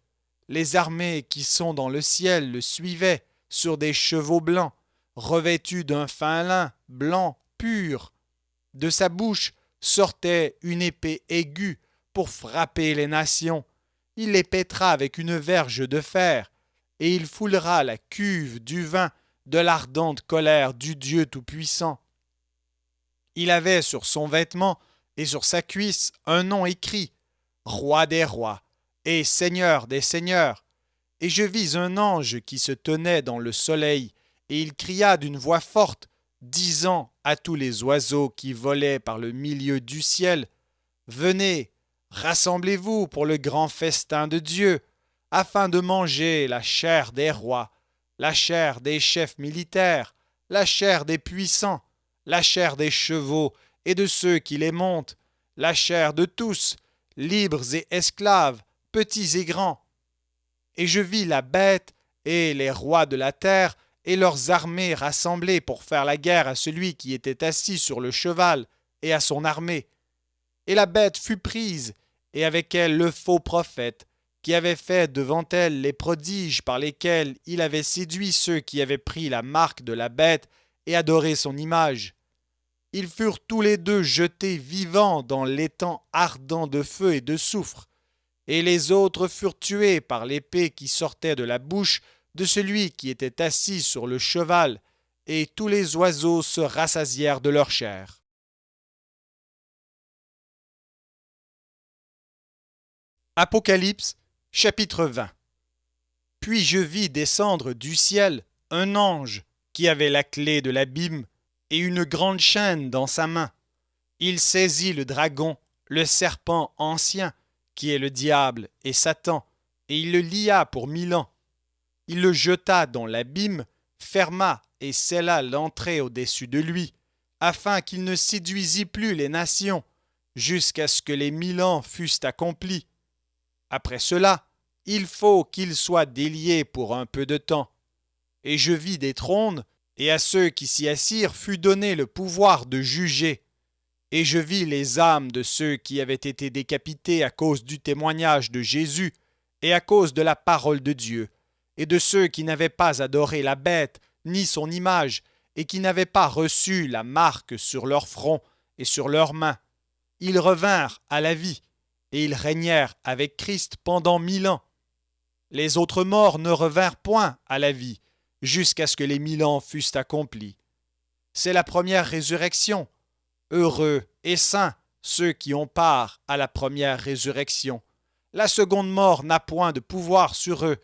Les armées qui sont dans le ciel le suivaient sur des chevaux blancs, revêtus d'un fin lin blanc pur. De sa bouche sortait une épée aiguë pour frapper les nations, il les pètera avec une verge de fer, et il foulera la cuve du vin de l'ardente colère du Dieu Tout-Puissant. Il avait sur son vêtement et sur sa cuisse un nom écrit, Roi des rois et Seigneur des seigneurs. Et je vis un ange qui se tenait dans le soleil, et il cria d'une voix forte, disant à tous les oiseaux qui volaient par le milieu du ciel, Venez, rassemblez-vous pour le grand festin de Dieu, afin de manger la chair des rois, la chair des chefs militaires, la chair des puissants, la chair des chevaux et de ceux qui les montent, la chair de tous, libres et esclaves, petits et grands. Et je vis la bête et les rois de la terre et leurs armées rassemblées pour faire la guerre à celui qui était assis sur le cheval et à son armée. Et la bête fut prise, et avec elle le faux prophète, qui avait fait devant elle les prodiges par lesquels il avait séduit ceux qui avaient pris la marque de la bête et adoré son image. Ils furent tous les deux jetés vivants dans l'étang ardent de feu et de soufre, et les autres furent tués par l'épée qui sortait de la bouche de celui qui était assis sur le cheval, et tous les oiseaux se rassasièrent de leur chair. Apocalypse, chapitre 20. Puis je vis descendre du ciel un ange qui avait la clé de l'abîme et une grande chaîne dans sa main. Il saisit le dragon, le serpent ancien, qui est le diable et Satan, et il le lia pour 1000 ans. Il le jeta dans l'abîme, ferma et scella l'entrée au-dessus de lui, afin qu'il ne séduisît plus les nations, jusqu'à ce que les 1000 ans fussent accomplis. Après cela, il faut qu'il soit délié pour un peu de temps. Et je vis des trônes, et à ceux qui s'y assirent fut donné le pouvoir de juger. Et je vis les âmes de ceux qui avaient été décapités à cause du témoignage de Jésus et à cause de la parole de Dieu, et de ceux qui n'avaient pas adoré la bête ni son image, et qui n'avaient pas reçu la marque sur leur front et sur leurs mains. Ils revinrent à la vie, et ils régnèrent avec Christ pendant 1000 ans. Les autres morts ne revinrent point à la vie, jusqu'à ce que les 1000 ans fussent accomplis. C'est la première résurrection. Heureux et saints ceux qui ont part à la première résurrection. La seconde mort n'a point de pouvoir sur eux,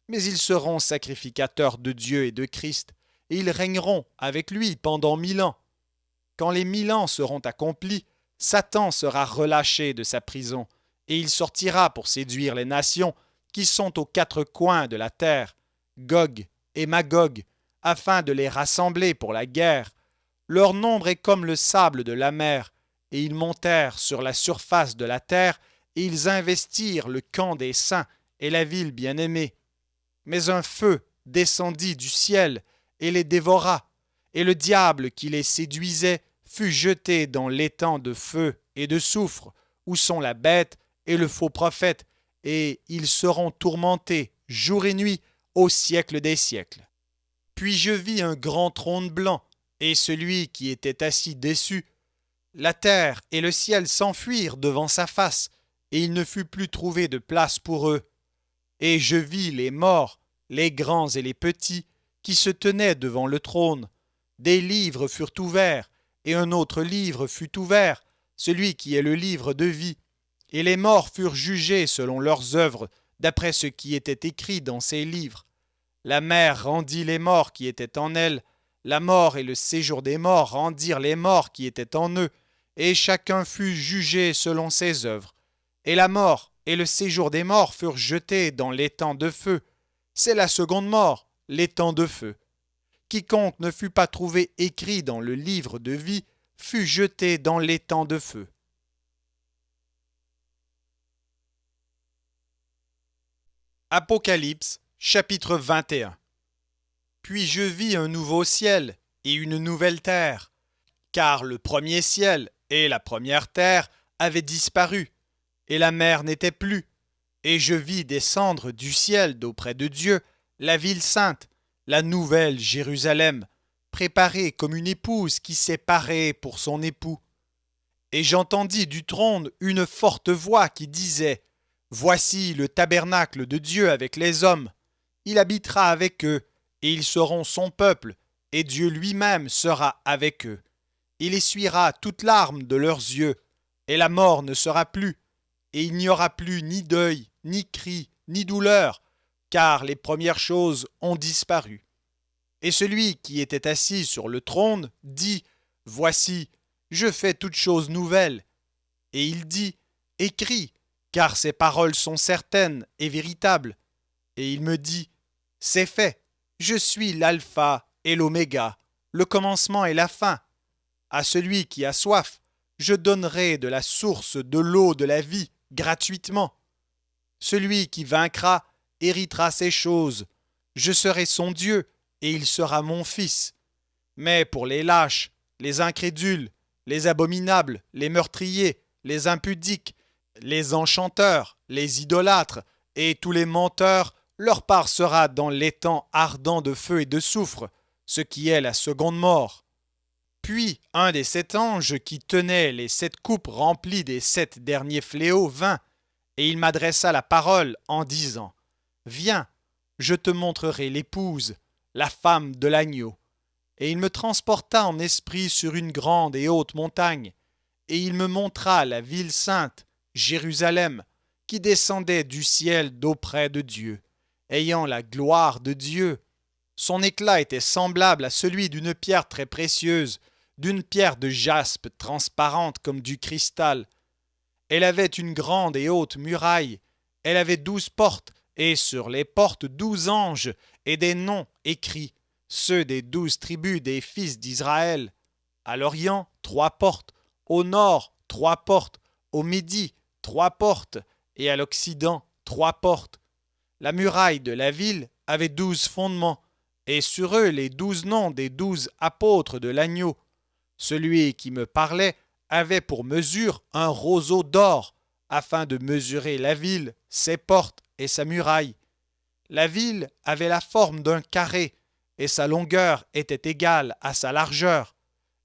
mais ils seront sacrificateurs de Dieu et de Christ, et ils régneront avec lui pendant 1000 ans. Quand les 1000 ans seront accomplis, Satan sera relâché de sa prison, et il sortira pour séduire les nations qui sont aux 4 coins de la terre, Gog et Magog, afin de les rassembler pour la guerre. Leur nombre est comme le sable de la mer, et ils montèrent sur la surface de la terre, et ils investirent le camp des saints et la ville bien-aimée. Mais un feu descendit du ciel et les dévora, et le diable qui les séduisait fut jeté dans l'étang de feu et de soufre, où sont la bête et le faux prophète, et ils seront tourmentés jour et nuit au siècle des siècles. Puis je vis un grand trône blanc, et celui qui était assis dessus. La terre et le ciel s'enfuirent devant sa face, et il ne fut plus trouvé de place pour eux. Et je vis les morts, les grands et les petits, qui se tenaient devant le trône. Des livres furent ouverts, et un autre livre fut ouvert, celui qui est le livre de vie. Et les morts furent jugés selon leurs œuvres, d'après ce qui était écrit dans ces livres. La mer rendit les morts qui étaient en elle, la mort et le séjour des morts rendirent les morts qui étaient en eux, et chacun fut jugé selon ses œuvres. Et la mort et le séjour des morts furent jetés dans l'étang de feu. C'est la seconde mort, l'étang de feu. Quiconque ne fut pas trouvé écrit dans le livre de vie fut jeté dans l'étang de feu. Apocalypse, chapitre 21. Puis je vis un nouveau ciel et une nouvelle terre, car le premier ciel et la première terre avaient disparu, et la mer n'était plus. Et je vis descendre du ciel d'auprès de Dieu la ville sainte, la nouvelle Jérusalem, préparée comme une épouse qui s'est parée pour son époux. Et j'entendis du trône une forte voix qui disait : Voici le tabernacle de Dieu avec les hommes. Il habitera avec eux, et ils seront son peuple, et Dieu lui-même sera avec eux. Il essuiera toute larme de leurs yeux, et la mort ne sera plus, et il n'y aura plus ni deuil, ni cri, ni douleur, car les premières choses ont disparu. Et celui qui était assis sur le trône dit, Voici, je fais toutes choses nouvelles. Et il dit, Écris, car ces paroles sont certaines et véritables. Et il me dit, C'est fait, je suis l'alpha et l'oméga, le commencement et la fin. À celui qui a soif, je donnerai de la source de l'eau de la vie gratuitement. Celui qui vaincra héritera ces choses. Je serai son Dieu, et il sera mon fils. Mais pour les lâches, les incrédules, les abominables, les meurtriers, les impudiques, les enchanteurs, les idolâtres et tous les menteurs, leur part sera dans l'étang ardent de feu et de soufre, ce qui est la seconde mort. Puis un des 7 anges qui tenait les 7 coupes remplies des 7 derniers fléaux vint, et il m'adressa la parole en disant, Viens, je te montrerai l'épouse, la femme de l'agneau. Et il me transporta en esprit sur une grande et haute montagne, et il me montra la ville sainte, Jérusalem, qui descendait du ciel d'auprès de Dieu, ayant la gloire de Dieu. Son éclat était semblable à celui d'une pierre très précieuse, d'une pierre de jaspe transparente comme du cristal. Elle avait une grande et haute muraille, elle avait 12 portes, et sur les portes 12 anges, et des noms écrits, ceux des 12 tribus des fils d'Israël. À l'Orient, 3 portes, au Nord, 3 portes, au Midi, 3 portes, et à l'Occident, 3 portes. La muraille de la ville avait 12 fondements, et sur eux les 12 noms des 12 apôtres de l'agneau. Celui qui me parlait avait pour mesure un roseau d'or, afin de mesurer la ville, ses portes et sa muraille. La ville avait la forme d'un carré, et sa longueur était égale à sa largeur.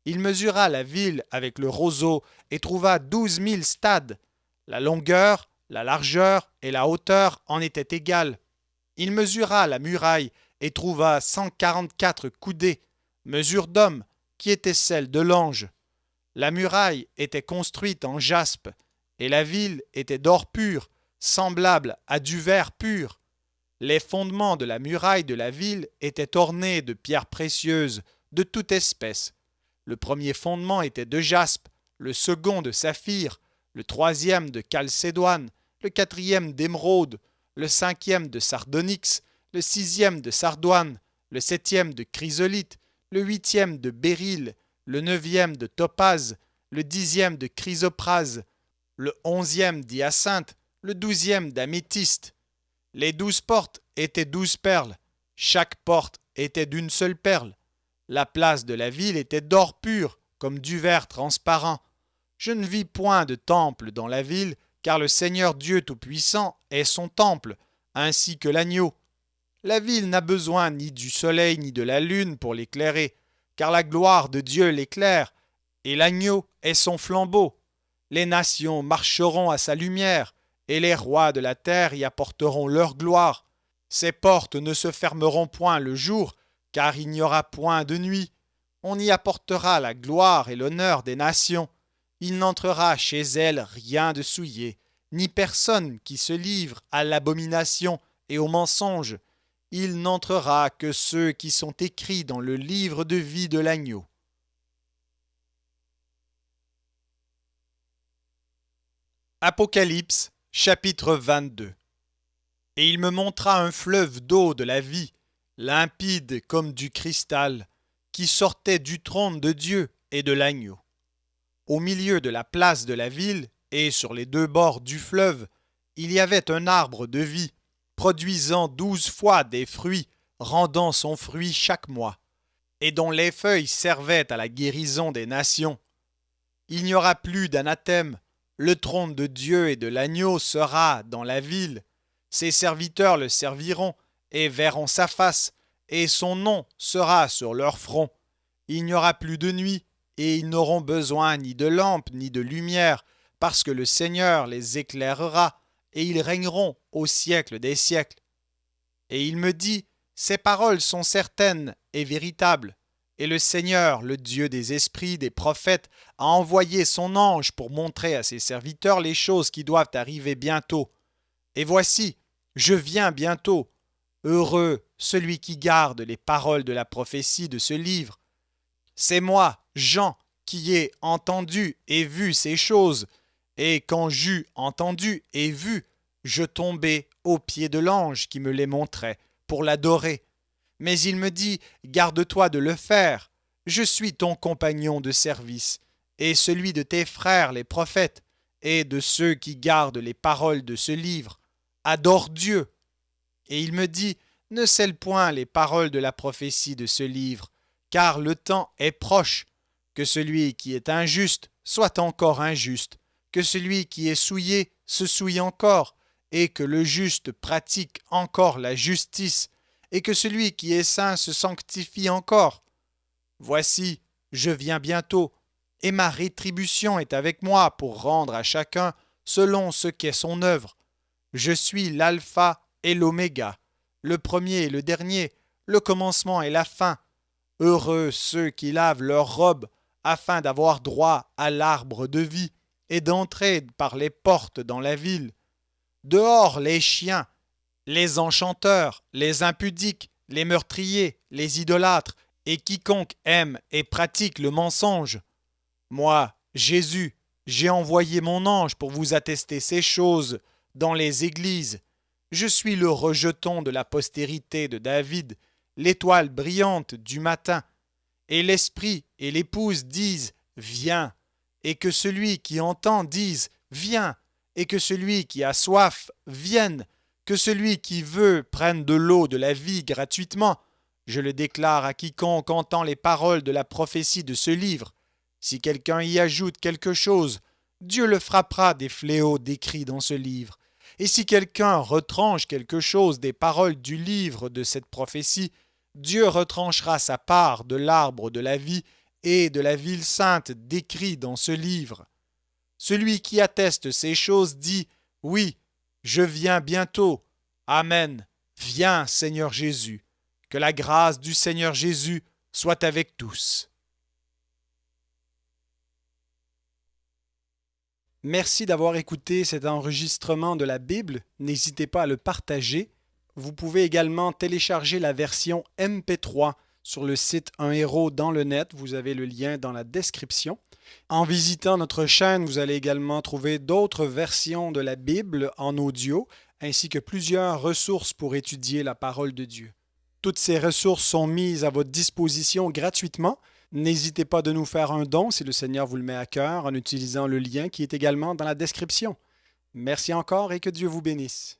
Il mesura la ville avec le roseau et trouva 12 000 stades. La longueur, la largeur et la hauteur en étaient égales. Il mesura la muraille et trouva 144 coudées, mesure d'homme, qui était celle de l'ange. La muraille était construite en jaspe, et la ville était d'or pur, semblable à du verre pur. Les fondements de la muraille de la ville étaient ornés de pierres précieuses, de toute espèce. Le premier fondement était de jaspe, le second de saphir, le troisième de chalcédoine, le quatrième d'émeraude, le cinquième de sardonyx, le sixième de sardoine, le septième de chrysolite, le huitième de béryl, le neuvième de topaze, le dixième de chrysoprase, le 11e d'hyacinthe, le 12e d'améthyste. Les 12 portes étaient 12 perles, chaque porte était d'une seule perle. La place de la ville était d'or pur, comme du verre transparent. Je ne vis point de temple dans la ville, car le Seigneur Dieu Tout-Puissant est son temple, ainsi que l'agneau. La ville n'a besoin ni du soleil ni de la lune pour l'éclairer, car la gloire de Dieu l'éclaire, et l'agneau est son flambeau. Les nations marcheront à sa lumière, et les rois de la terre y apporteront leur gloire. Ses portes ne se fermeront point le jour, car il n'y aura point de nuit. On y apportera la gloire et l'honneur des nations. Il n'entrera chez elles rien de souillé, ni personne qui se livre à l'abomination et au mensonge. Il n'entrera que ceux qui sont écrits dans le livre de vie de l'agneau. Apocalypse, chapitre 22. Et il me montra un fleuve d'eau de la vie, limpide comme du cristal, qui sortait du trône de Dieu et de l'agneau. Au milieu de la place de la ville et sur les 2 bords du fleuve, il y avait un arbre de vie, produisant 12 fois des fruits, rendant son fruit chaque mois, et dont les feuilles servaient à la guérison des nations. Il n'y aura plus d'anathème, le trône de Dieu et de l'agneau sera dans la ville. Ses serviteurs le serviront et verront sa face, et son nom sera sur leur front. Il n'y aura plus de nuit, et ils n'auront besoin ni de lampe ni de lumière, parce que le Seigneur les éclairera, et ils régneront au siècle des siècles. Et il me dit, ces paroles sont certaines et véritables. Et le Seigneur, le Dieu des esprits, des prophètes, a envoyé son ange pour montrer à ses serviteurs les choses qui doivent arriver bientôt. Et voici, je viens bientôt. Heureux celui qui garde les paroles de la prophétie de ce livre. C'est moi, Jean, qui ai entendu et vu ces choses. Et quand j'eus entendu et vu, je tombai aux pieds de l'ange qui me les montrait pour l'adorer. Mais il me dit, garde-toi de le faire. Je suis ton compagnon de service, et celui de tes frères les prophètes, et de ceux qui gardent les paroles de ce livre. Adore Dieu. Et il me dit, ne scelle point les paroles de la prophétie de ce livre, car le temps est proche. Que celui qui est injuste soit encore injuste, que celui qui est souillé se souille encore, et que le juste pratique encore la justice, et que celui qui est saint se sanctifie encore. Voici, je viens bientôt, et ma rétribution est avec moi pour rendre à chacun selon ce qu'est son œuvre. Je suis l'alpha et l'oméga, le premier et le dernier, le commencement et la fin. Heureux ceux qui lavent leurs robes, afin d'avoir droit à l'arbre de vie, et d'entrer par les portes dans la ville. Dehors les chiens, les enchanteurs, les impudiques, les meurtriers, les idolâtres, et quiconque aime et pratique le mensonge. Moi, Jésus, j'ai envoyé mon ange pour vous attester ces choses dans les églises. Je suis le rejeton de la postérité de David, l'étoile brillante du matin. Et l'esprit et l'épouse disent « Viens », et que celui qui entend dise « Viens », et que celui qui a soif vienne, que celui qui veut prenne de l'eau de la vie gratuitement. Je le déclare à quiconque entend les paroles de la prophétie de ce livre. Si quelqu'un y ajoute quelque chose, Dieu le frappera des fléaux décrits dans ce livre. Et si quelqu'un retranche quelque chose des paroles du livre de cette prophétie, Dieu retranchera sa part de l'arbre de la vie et de la ville sainte décrit dans ce livre. Celui qui atteste ces choses dit « Oui, je viens bientôt. Amen. Viens, Seigneur Jésus. Que la grâce du Seigneur Jésus soit avec tous. » Merci d'avoir écouté cet enregistrement de la Bible. N'hésitez pas à le partager. Vous pouvez également télécharger la version MP3 sur le site Un Héros dans le net. Vous avez le lien dans la description. En visitant notre chaîne, vous allez également trouver d'autres versions de la Bible en audio, ainsi que plusieurs ressources pour étudier la parole de Dieu. Toutes ces ressources sont mises à votre disposition gratuitement. N'hésitez pas de nous faire un don si le Seigneur vous le met à cœur en utilisant le lien qui est également dans la description. Merci encore et que Dieu vous bénisse.